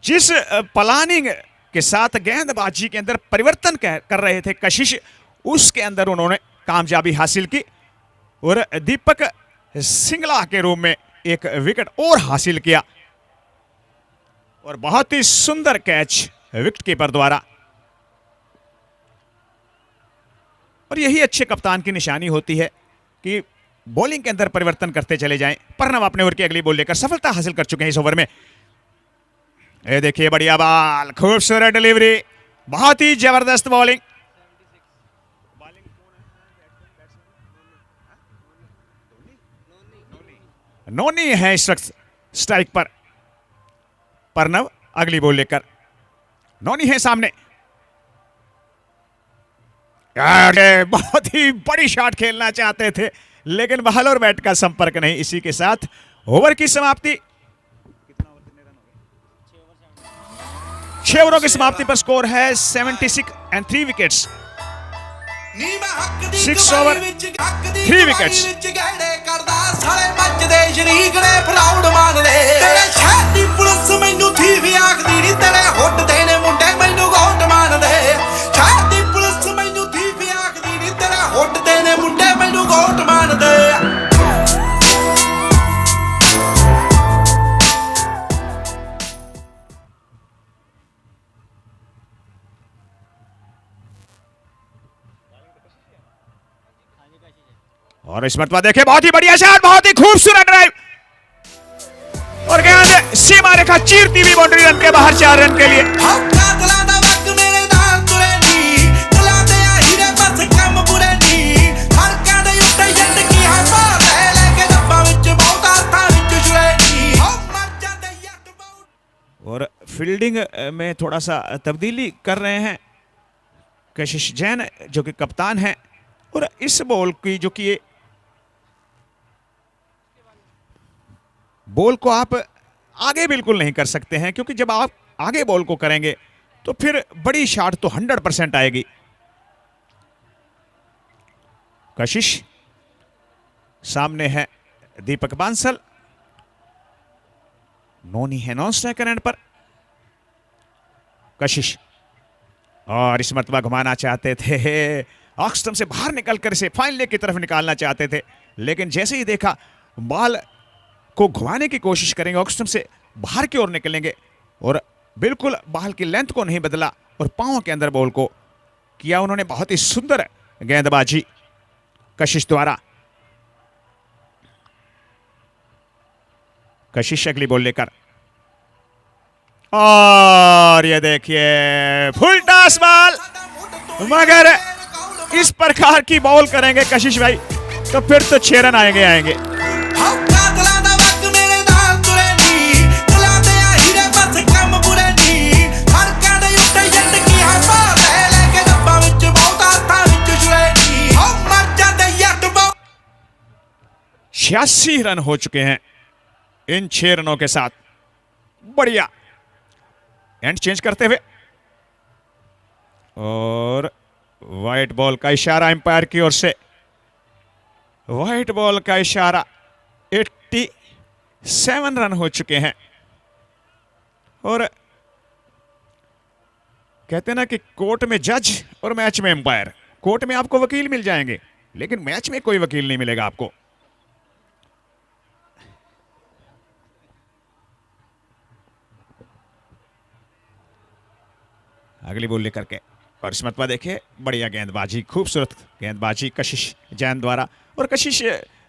B: जिस प्लानिंग के साथ गेंदबाजी के अंदर परिवर्तन कर रहे थे कशिश, उसके अंदर उन्होंने कामयाबी हासिल की और दीपक सिंगला के रूप में एक विकेट और हासिल किया। और बहुत ही सुंदर कैच विकेट कीपर द्वारा। और यही अच्छे कप्तान की निशानी होती है कि बॉलिंग के अंदर परिवर्तन करते चले जाएं। प्रणव अपने ओवर की अगली बॉल लेकर सफलता हासिल कर चुके हैं इस ओवर में। ये देखिए बढ़िया बॉल, खूबसूरत डिलीवरी, बहुत ही जबरदस्त बॉलिंग। नोनी है इस वक्त स्ट्राइक पर। प्रणव अगली बॉल लेकर, नोनी है सामने। बहुत ही बड़ी शॉट खेलना चाहते थे लेकिन बॉल और बैट का संपर्क नहीं। इसी के साथ ओवर की समाप्ति। 6 ओवरों की समाप्ति पर स्कोर है 76 एंड 3 विकेट्स। 6 over 3 wickets.
D: साले मचदे शरीक ने प्राउड मानदे, तेरे शहर दी पुलिस मैनू थी भी आखदी नी, तेरे हुट दे ने मुंडे मैनू गोट मानदे। शहर दी पुलिस मैनू थी भी आखदी नी, तेरे हुट दे ने मुंडे मैनू गोट मानदे।
B: और इस मरतबा देखे बहुत ही बढ़िया शॉट, बहुत ही खूबसूरत ड्राइव, और गेंद सीमा रेखा चीरती हुई बाउंड्री रन के बाहर 4 रन के लिए। और फील्डिंग में थोड़ा सा तब्दीली कर रहे हैं कशिश जैन जो कि कप्तान है। और इस बॉल की जो कि ये बॉल को आप आगे बिल्कुल नहीं कर सकते हैं, क्योंकि जब आप आगे बॉल को करेंगे तो फिर बड़ी शॉट तो 100% आएगी। कशिश सामने है दीपक बांसल, नोनी है नॉन स्ट्राइकर एंड पर। कशिश और इस मरतबा घुमाना चाहते थे, ऑफ स्टंप से बाहर निकलकर इसे फाइन लेग की तरफ निकालना चाहते थे, लेकिन जैसे ही देखा बॉल को घुमाने की कोशिश करेंगे, ऑफ स्टंप से बाहर की ओर निकलेंगे, और बिल्कुल बॉल की लेंथ को नहीं बदला और पांव के अंदर बॉल को किया उन्होंने। बहुत ही सुंदर गेंदबाजी कशिश द्वारा। कशिश अगली बॉल लेकर, और ये देखिए फुल टॉस बॉल, मगर इस प्रकार की बॉल करेंगे कशिश भाई तो फिर तो 6 रन आएंगे। छियासी रन हो चुके हैं इन 6 रनों के साथ। बढ़िया एंड चेंज करते हुए, और व्हाइट बॉल का इशारा एम्पायर की ओर से, व्हाइट बॉल का इशारा। 87 रन हो चुके हैं। और कहते हैं ना कि कोर्ट में जज और मैच में एम्पायर। कोर्ट में आपको वकील मिल जाएंगे लेकिन मैच में कोई वकील नहीं मिलेगा आपको। अगली बॉल लेकर के, और इस मरतबा देखिए बढ़िया गेंदबाजी, खूबसूरत गेंदबाजी कशिश जैन द्वारा। और कशिश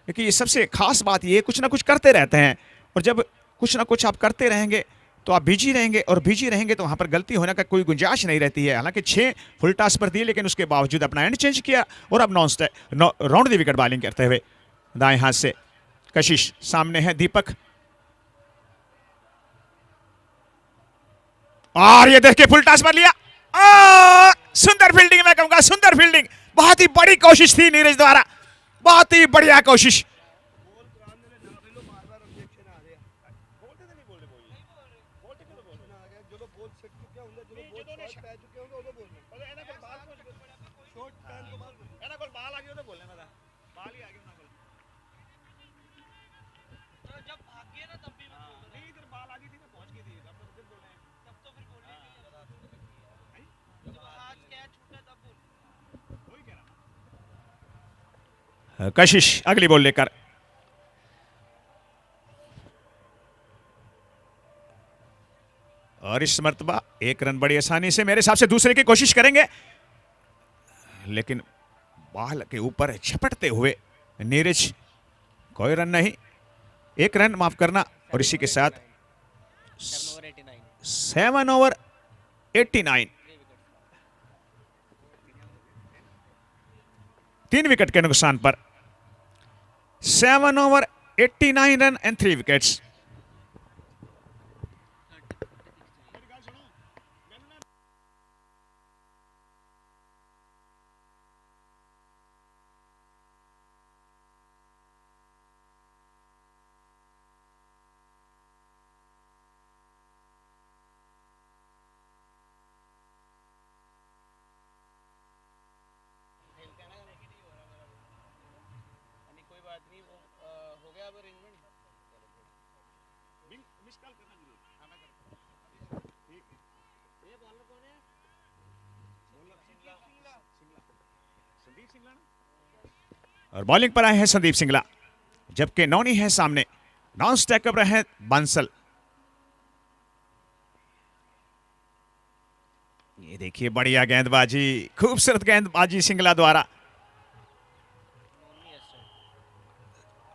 B: की सबसे खास बात ये, कुछ ना कुछ करते रहते हैं, और जब कुछ ना कुछ आप करते रहेंगे तो आप बिजी रहेंगे, और बिजी रहेंगे तो वहाँ पर गलती होने का कोई गुंजाइश नहीं रहती है। हालांकि 6 फुल टॉस पर दिए लेकिन उसके बावजूद अपना एंड चेंज किया और अब राउंड दी विकेट बॉलिंग करते हुए दाएं हाथ से कशिश, सामने है दीपक, और ये देख के फुल टॉस पर लिया। सुंदर फील्डिंग, मैं कहूंगा सुंदर फील्डिंग। बहुत ही बड़ी कोशिश थी नीरज द्वारा, बहुत ही बढ़िया कोशिश। कशिश अगली बॉल लेकर, और इस मर्तबा एक रन बड़ी आसानी से मेरे हिसाब से दूसरे की कोशिश करेंगे, लेकिन बॉल के ऊपर झपटते हुए नीरज, कोई रन नहीं, एक रन माफ करना। और इसी के साथ 7 ओवर 89, 3 विकेट के नुकसान पर 7 ओवर 89 रन एंड 3 विकेट्स। और बॉलिंग पर आए हैं संदीप सिंगला, जबकि नौनी है सामने, नॉन स्टैकअप रहे हैं बांसल। ये देखिए बढ़िया गेंदबाजी, खूबसूरत गेंदबाजी सिंगला द्वारा।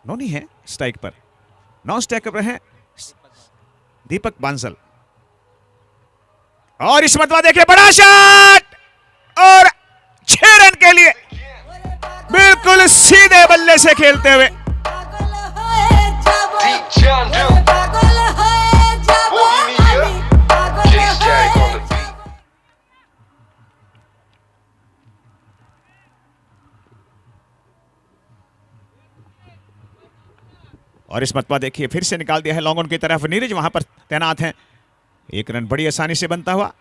B: नौनी है स्ट्राइक पर, नॉन स्टैकअप रहे दीपक बांसल, और इस मरतबा देखिए बड़ा शॉट, और 6 रन के लिए बिल्कुल सीधे बल्ले से खेलते हुए और इस मरतबा देखिए फिर से निकाल दिया है लॉन्ग ऑन की तरफ। नीरज वहां पर तैनात हैं, एक रन बड़ी आसानी से बनता हुआ।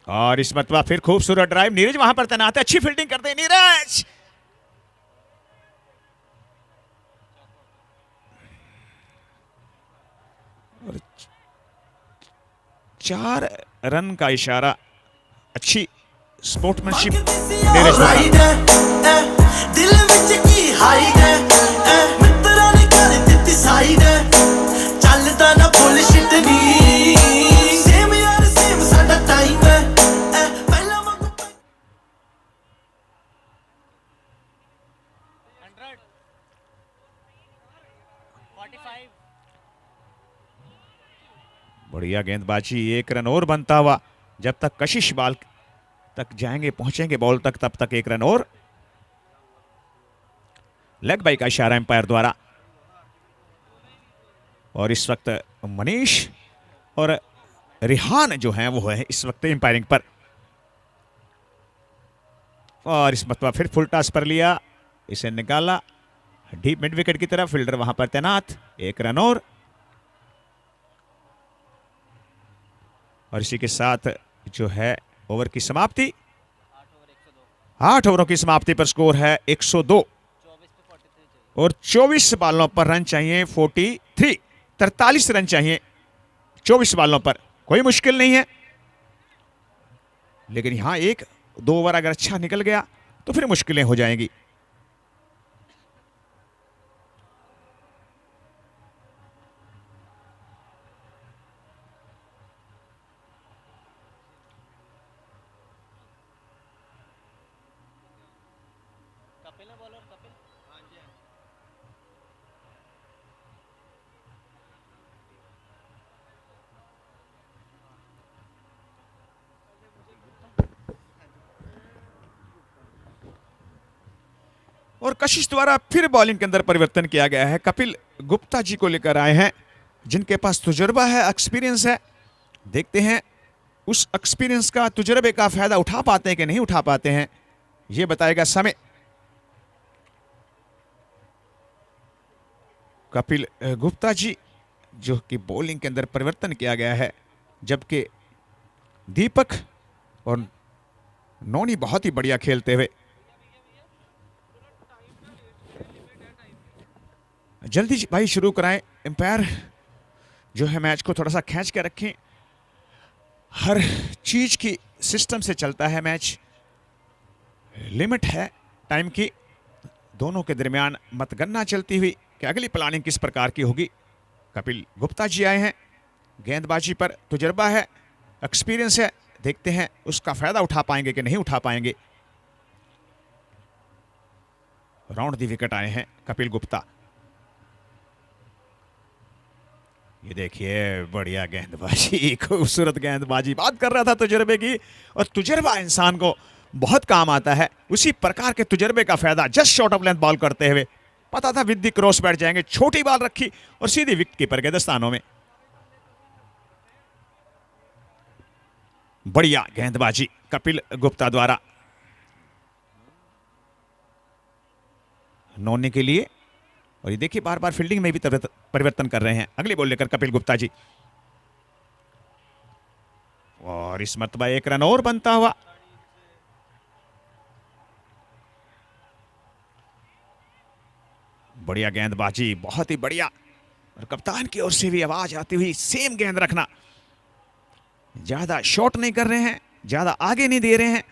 B: और इस मरतबा फिर खूबसूरत ड्राइव, नीरज वहां पर तैनात है, अच्छी फील्डिंग करते हैं नीरज। और 4 रन का इशारा, अच्छी स्पोर्ट्समैनशिप नीरज द्वारा।
D: दिल विच की हाइड है, मित्रा ने कर दित्ती साइड है, चलदा ना बुलशिट नी, सेम यार सेम साडा टाइम है, पहला वांगू
A: 45।
B: बढ़िया गेंदबाजी, एक रन और बनता हुआ। जब तक कशिश बॉल तक जाएंगे, पहुंचेंगे बॉल तक, तब तक एक रन और। लेग बाई का इशारा एम्पायर द्वारा। और इस वक्त मनीष और रिहान जो हैं वो है इस वक्त एम्पायरिंग पर। और इस मरतबा फिर फुल टॉस पर लिया, इसे निकाला डीप मिड विकेट की तरफ, फील्डर वहां पर तैनात, एक रन और इसी के साथ जो है ओवर की समाप्ति। 8 ओवरों की समाप्ति पर स्कोर है 102 और 24 बॉलों पर रन चाहिए 43, 43 रन चाहिए 24 बॉलों पर। कोई मुश्किल नहीं है, लेकिन यहां 1-2 ओवर अगर अच्छा निकल गया तो फिर मुश्किलें हो जाएंगी। और कशिश द्वारा फिर बॉलिंग के अंदर परिवर्तन किया गया है। कपिल गुप्ता जी को लेकर आए हैं, जिनके पास तजुर्बा है, एक्सपीरियंस है। देखते हैं उस एक्सपीरियंस का, तजुर्बे का फायदा उठा पाते हैं कि नहीं उठा पाते हैं, यह बताएगा समय। कपिल गुप्ता जी जो कि बॉलिंग के अंदर परिवर्तन किया गया है, जबकि दीपक और नोनी बहुत ही बढ़िया खेलते हुए। जल्दी भाई शुरू कराएं। एम्पायर जो है मैच को थोड़ा सा खींच के रखें। हर चीज की सिस्टम से चलता है मैच, लिमिट है टाइम की। दोनों के दरमियान मतगणना चलती हुई कि अगली प्लानिंग किस प्रकार की होगी। कपिल गुप्ता जी आए हैं, गेंदबाजी पर तजुर्बा है, एक्सपीरियंस है। देखते हैं उसका फायदा उठा पाएंगे कि नहीं उठा पाएंगे। राउंड दी विकेट आए हैं कपिल गुप्ता। ये देखिए बढ़िया गेंदबाजी, खूबसूरत गेंदबाजी। बात कर रहा था तजुर्बे की, और तजुर्बा इंसान को बहुत काम आता है। उसी प्रकार के तजुर्बे का फायदा just short of length ball करते हुए, पता था विद द क्रॉस बैठ जाएंगे, छोटी बॉल रखी और सीधी विकेट कीपर के दस्तानों में। बढ़िया गेंदबाजी कपिल गुप्ता द्वारा नोनी के लिए। और ये देखिए बार बार फील्डिंग में भी परिवर्तन कर रहे हैं। अगली बॉल लेकर कपिल गुप्ता जी, और इस मरतबा एक रन और बनता हुआ। बढ़िया गेंदबाजी, बहुत ही बढ़िया। और कप्तान की ओर से भी आवाज आती हुई, सेम गेंद रखना। ज्यादा शॉट नहीं कर रहे हैं, ज्यादा आगे नहीं दे रहे हैं,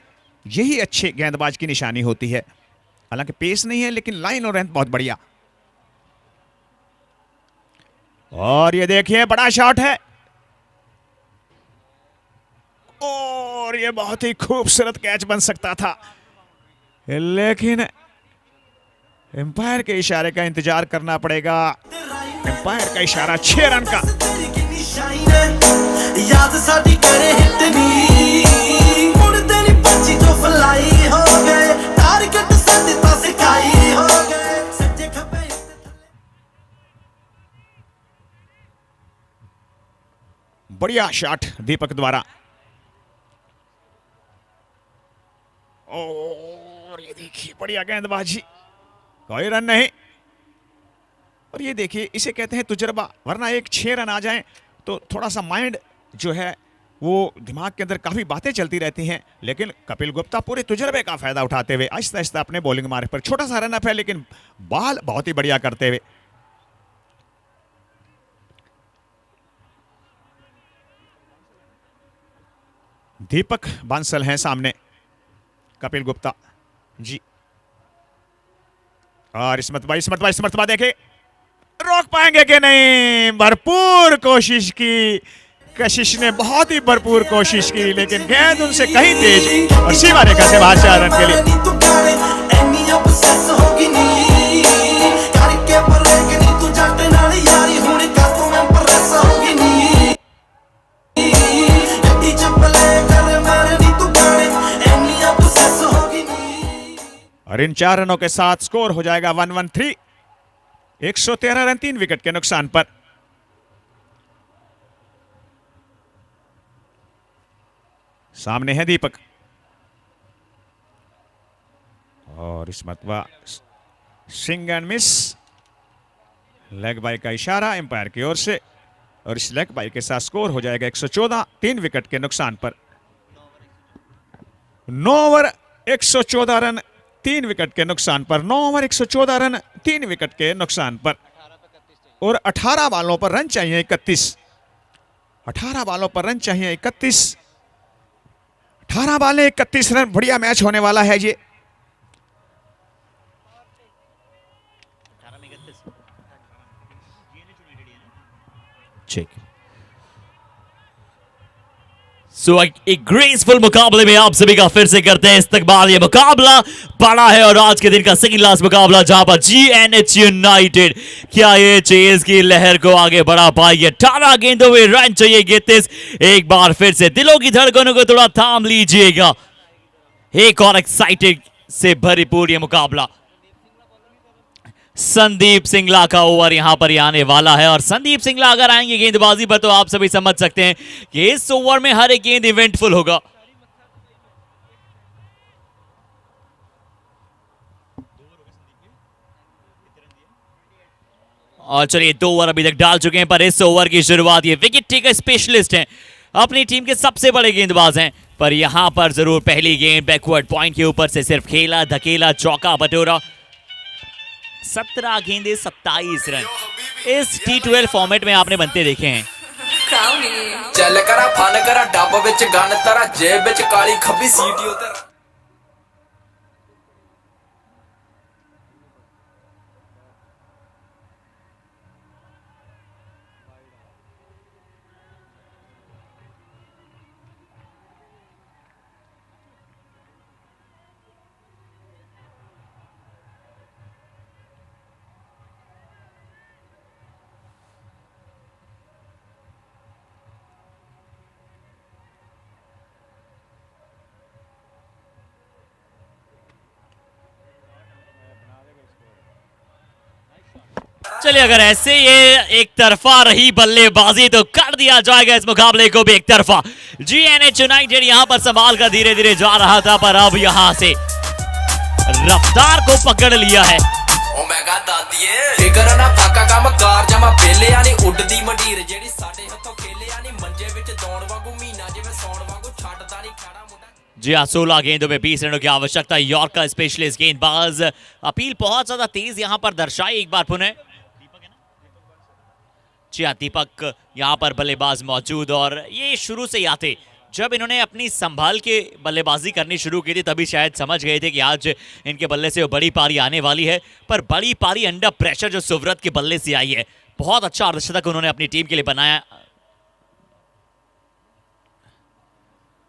B: यही अच्छे गेंदबाज की निशानी होती है। हालांकि पेस नहीं है, लेकिन लाइन और लेंथ बहुत बढ़िया। और ये देखिए बड़ा शॉट है, और ये बहुत ही खूबसूरत कैच बन सकता था, लेकिन एम्पायर के इशारे का इंतजार करना पड़ेगा। एम्पायर का इशारा 6 रन का।
D: याद साडी करे हिटनी मुड़दे नी पची जो फलाई हो गए, टारगेट साडी तो सिखाई हो गए, सच्चे खपे।
B: बढ़िया शॉट दीपक द्वारा। और ये देखिए बढ़िया गेंदबाजी, कोई रन नहीं। और ये देखिए इसे कहते हैं तजुर्बा, वरना एक 6 रन आ जाएं तो थोड़ा सा माइंड जो है वो दिमाग के अंदर काफी बातें चलती रहती हैं। लेकिन कपिल गुप्ता पूरे तजुर्बे का फायदा उठाते हुए आहिस्ता आहिस्ता अपने बॉलिंग मार्ग पर, छोटा सा रन अप है लेकिन बॉल बहुत ही बढ़िया करते हुए। दीपक बांसल हैं सामने, कपिल गुप्ता जी। और इस मरतबा देखे रोक पाएंगे कि नहीं। भरपूर कोशिश की कशिश ने, बहुत ही भरपूर कोशिश की, लेकिन गेंद उनसे कहीं तेज और सीमा रेखा से बाहर 4 रन के लिए। और इन 4 रनों के साथ स्कोर हो जाएगा 113। 113 रन 3 विकेट के नुकसान पर। सामने है दीपक, और इस मरतबा swing and miss. Leg bye का इशारा एम्पायर की ओर से, और इस लेग बाई के साथ स्कोर हो जाएगा 114 3 विकेट के नुकसान पर। 9 ओवर 114 रन 3 विकेट के नुकसान पर। 9 ओवर 114 रन 3 विकेट के नुकसान पर। और 18 बॉलों पर रन चाहिए 31। 18 बॉलों पर रन चाहिए 31। 18 बॉलें 31 रन। बढ़िया मैच होने वाला है ये।
A: चेक। सो एक ग्रेसफुल मुकाबले में आप सभी का फिर से करते हैं इस्तकबाल। ये मुकाबला बड़ा है और आज के दिन का सेकंड लास्ट मुकाबला, जहां पर GNH यूनाइटेड क्या ये चेज की लहर को आगे बढ़ा पाएगी। 18 गेंदों में रन चाहिए 31। एक बार फिर से दिलों की धड़कनों को थोड़ा थाम लीजिएगा। एक और एक्साइटेड से भरपूर ये मुकाबला। संदीप सिंगला का ओवर यहां पर आने वाला है और संदीप सिंगला अगर आएंगे गेंदबाजी पर तो आप सभी समझ सकते हैं कि इस ओवर में हर एक गेंद इवेंटफुल होगा। और चलिए 2 ओवर अभी तक डाल चुके हैं, पर इस ओवर की शुरुआत ये विकेट टेकर स्पेशलिस्ट हैं, अपनी टीम के सबसे बड़े गेंदबाज हैं, पर यहां पर जरूर पहली गेंद बैकवर्ड पॉइंट के ऊपर से सिर्फ खेला, धकेला, चौका, बटोरा। 17 गेंदे 27 रन इस T12 फॉर्मेट में आपने बनते देखे हैं।
F: चल करा फन करा डब विच गन तरा जेब विच काली खब्बी सीटी उतर।
A: चलिए अगर ऐसे ये एक तरफा रही बल्लेबाजी तो कर दिया जाएगा इस मुकाबले को भी एक तरफा। GNH यूनाइटेड यहां पर संभाल कर धीरे धीरे जा रहा था, पर अब यहां से रफ्तार को पकड़ लिया है।
F: ओमेगा दादीए फिकर ना फाका काम कार जमा पेले यानी उड़दी मंडीर जेडी साडे हथों खेले यानी मंजे विच दौड़ वांगू मीना जिवें सौण वांगू छाटदा नहीं खड़ा मुंडा।
A: जी हाँ, 16 गेंदों में 20 रनों की आवश्यकता। यॉर्कर स्पेशलिस्ट गेंदबाज अपील बहुत ज्यादा तेज यहां पर दर्शाई एक बार पुनः। जी हाँ, दीपक यहाँ पर बल्लेबाज मौजूद और ये शुरू से ही आते जब इन्होंने अपनी संभाल के बल्लेबाजी करनी शुरू की थी तभी शायद समझ गए थे कि आज इनके बल्ले से वो बड़ी पारी आने वाली है, पर बड़ी पारी अंडर प्रेशर जो सुव्रत के बल्ले से आई है, बहुत अच्छा अर्धशतक उन्होंने अपनी टीम के लिए बनाया।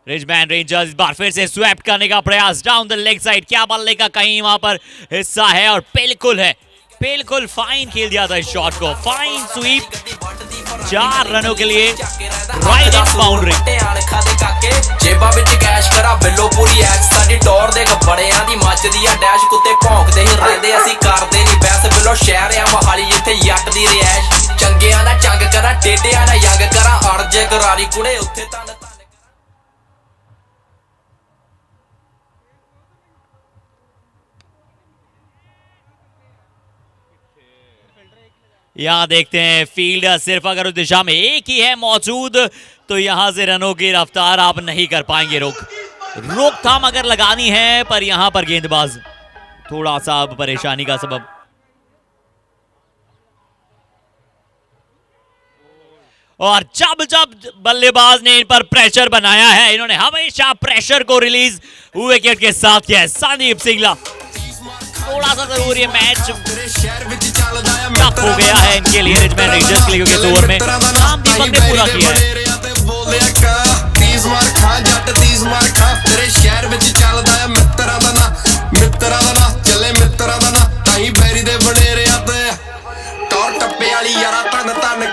A: रिजमैन रेंजर्स इस बार फिर से स्वैप करने का प्रयास डाउन द लेग साइड, क्या बल्ले का कहीं वहां पर हिस्सा है और बिल्कुल फाइन खेल दिया था इस शॉट को। फाइन स्वीप, 4 रनों के लिए राइट एंड बाउंड्री।
F: जेबा विच कैश करा बिल्लो पूरी एक्स साडी टोर दे बड़ियां दी मचदी आ डैश कुत्ते भौंकदे ही रहंदे ਅਸੀਂ ਕਰਦੇ ਨਹੀਂ ਬੈਸ ਬਿੱਲੋ ਸ਼ਹਿਰ ਆ ਮਹਾਲੀ ਜਿੱਥੇ ਜੱਟ ਦੀ ਰਿਐਸ਼ ਚੰਗਿਆਂ ਦਾ ਚੰਗ ਕਰਾਂ ਟੇਡਿਆਂ ਦਾ ਯੰਗ ਕਰਾਂ ਅੜ ਜੇ ਕਰਾਰੀ ਕੁੜੇ ਉੱਥੇ ਤਨ
A: यहां देखते हैं फील्ड सिर्फ अगर उस दिशा में एक ही है मौजूद तो यहां से रनों की रफ्तार आप नहीं कर पाएंगे। रोकथाम अगर लगानी है, पर यहां पर गेंदबाज थोड़ा सा अब परेशानी का सबब। और जब बल्लेबाज ने इन पर प्रेशर बनाया है, इन्होंने हमेशा प्रेशर को रिलीज विकेट के साथ किया है। संदीप सिंगला थोड़ा सा जरूर ये मैच टफ हो गया है इनके लिए, रिजमैन रेंजर्स के लिए, क्योंकि 2 ओवर में काम दीपक ने पूरा किया है।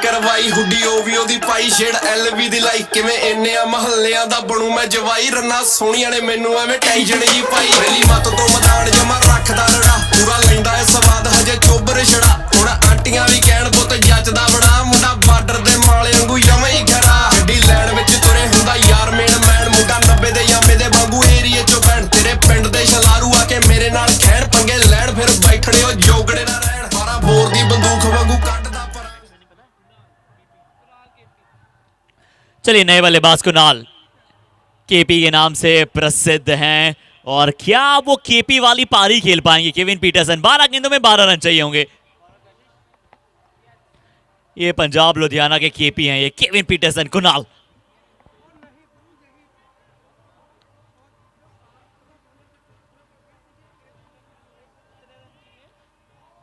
F: करवाई हुडी ओवीओ दी पाई छेड़ एलवी दी लाई किवें इन्ने महल्लियां दा बनू मैं जवाई रन्ना सोहणियां ने मैनू एवें टेंशन जी पाई मेरी मत तो मैदान जमा रखदा रड़ा पूरा लैंदा है स्वाद हजे चोबर छड़ा हुण आंटियां भी कहण पुत जचदा बड़ा मुंडा बार्डर दे माले वांगू जमे ही खरा गड्डी लैण विच तुरे हुंदा यार मेन मैन मुंडा 90 दे यामे दे वांगू एरिए चों पैण तेरे पिंड दे छलारू आके मेरे नाल खैण पंगे लैण फिर बैठणे ओ जोगड़े ना रहण सारा बोर दी बंदूक वांगू कड्डदा।
A: चलिए नए बल्लेबाज कुणाल केपी के नाम से प्रसिद्ध हैं, और क्या वो केपी वाली पारी खेल पाएंगे केविन पीटरसन। 12 गेंदों में 12 रन चाहिए होंगे। ये पंजाब लुधियाना के केपी हैं, ये केविन पीटरसन। कुणाल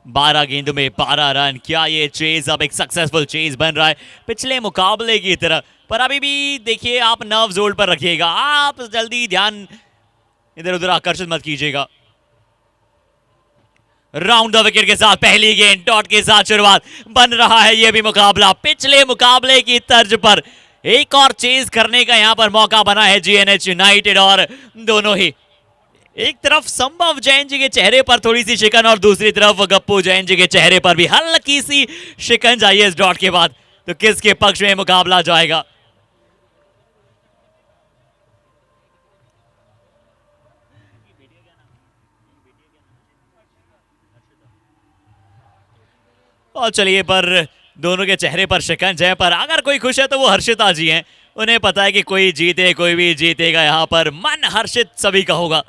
A: 12 गेंदों में 12 रन। क्या ये चेज अब एक सक्सेसफुल चेज बन रहा है पिछले मुकाबले की तरह? पर अभी भी देखिए, आप नर्व्स होल्ड पर रखिएगा, आप जल्दी ध्यान इधर उधर आकर्षित मत कीजिएगा। राउंड द विकेट के साथ पहली गेंद डॉट के साथ शुरुआत बन रहा है ये भी मुकाबला। पिछले मुकाबले की तर्ज पर एक और चेज करने का यहां पर मौका बना है जीएनएच यूनाइटेड, और दोनों ही एक तरफ संभव जैन जी के चेहरे पर थोड़ी सी शिकन और दूसरी तरफ गप्पू जैन जी के चेहरे पर भी हल्की सी शिकन चाहिए इस डॉट के बाद। तो किसके पक्ष में मुकाबला जाएगा? और चलिए, पर दोनों के चेहरे पर शिकंज है, पर अगर कोई खुश है तो वो हर्षिता जी हैं। उन्हें पता है कि कोई जीते कोई भी जीतेगा, यहां पर मन हर्षित सभी का होगा।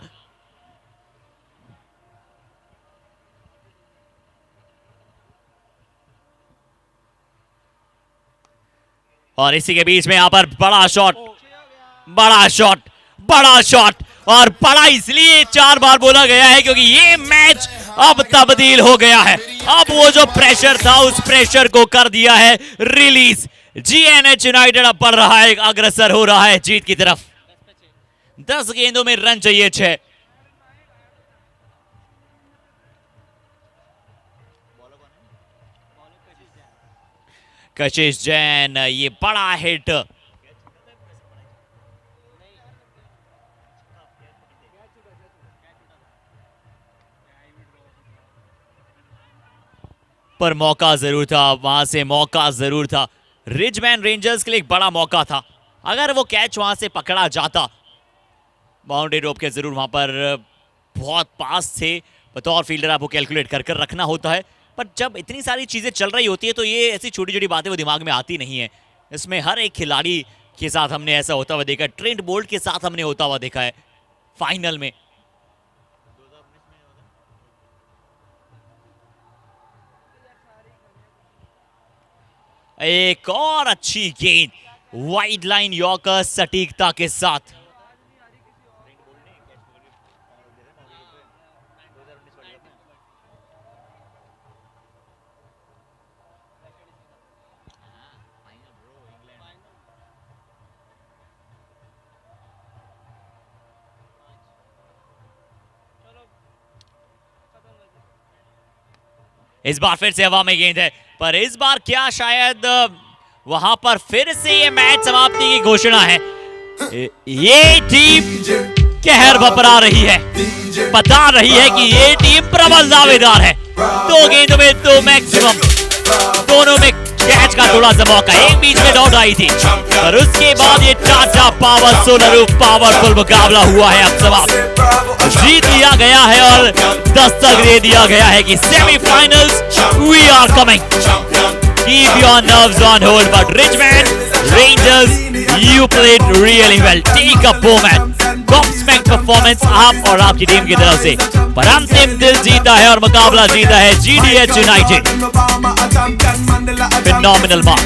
A: और इसी के बीच में यहां पर बड़ा शॉट, बड़ा शॉट, बड़ा शॉट, और बड़ा इसलिए 4 बार बोला गया है क्योंकि ये मैच अब तब्दील हो गया है। अब वो जो प्रेशर था उस प्रेशर को कर दिया है रिलीज। जीएनएच यूनाइटेड अब बढ़ रहा है, अग्रसर हो रहा है जीत की तरफ। 10 गेंदों में रन चाहिए 6। कशिश जैन, ये बड़ा हिट, पर मौका जरूर था, वहां से मौका जरूर था। रिजमैन रेंजर्स के लिए एक बड़ा मौका था, अगर वो कैच वहां से पकड़ा जाता। बाउंड्री रोप के जरूर वहां पर बहुत पास थे, बतौर फील्डर आपको कैलकुलेट कर कर रखना होता है, पर जब इतनी सारी चीजें चल रही होती है तो ये ऐसी छोटी छोटी बातें वो दिमाग में आती नहीं है। इसमें हर एक खिलाड़ी के साथ हमने ऐसा होता हुआ देखा है, ट्रेंट बोल्ट के साथ हमने होता हुआ देखा है फाइनल में। एक और अच्छी गेंद, वाइड लाइन यॉर्कर सटीकता के साथ। इस बार फिर से हवा में गेंद है, पर इस बार क्या शायद वहां पर फिर से ये मैच समाप्ति की घोषणा है। ये टीम कहर बपरा रही है, बता रही है कि ये टीम प्रबल दावेदार है। 2 गेंदों में 2 मैक्सिमम, दोनों में कैच का थोड़ा सा मौका, एक बीच में डॉट आई थी, पर उसके बाद ये टाटा पावर सोलर पावरफुल मुकाबला हुआ है। अब समाप्त, जीत लिया गया है और दस्तक दे दिया गया है कि semifinals we are coming. Keep your nerves on hold, but Richmond Rangers, you played really well. Take a moment. Gobsmacked performance आप और आपकी टीम की तरफ से, पर अंतिम दिल जीता है और मुकाबला जीता है GDH United. Phenomenal mark.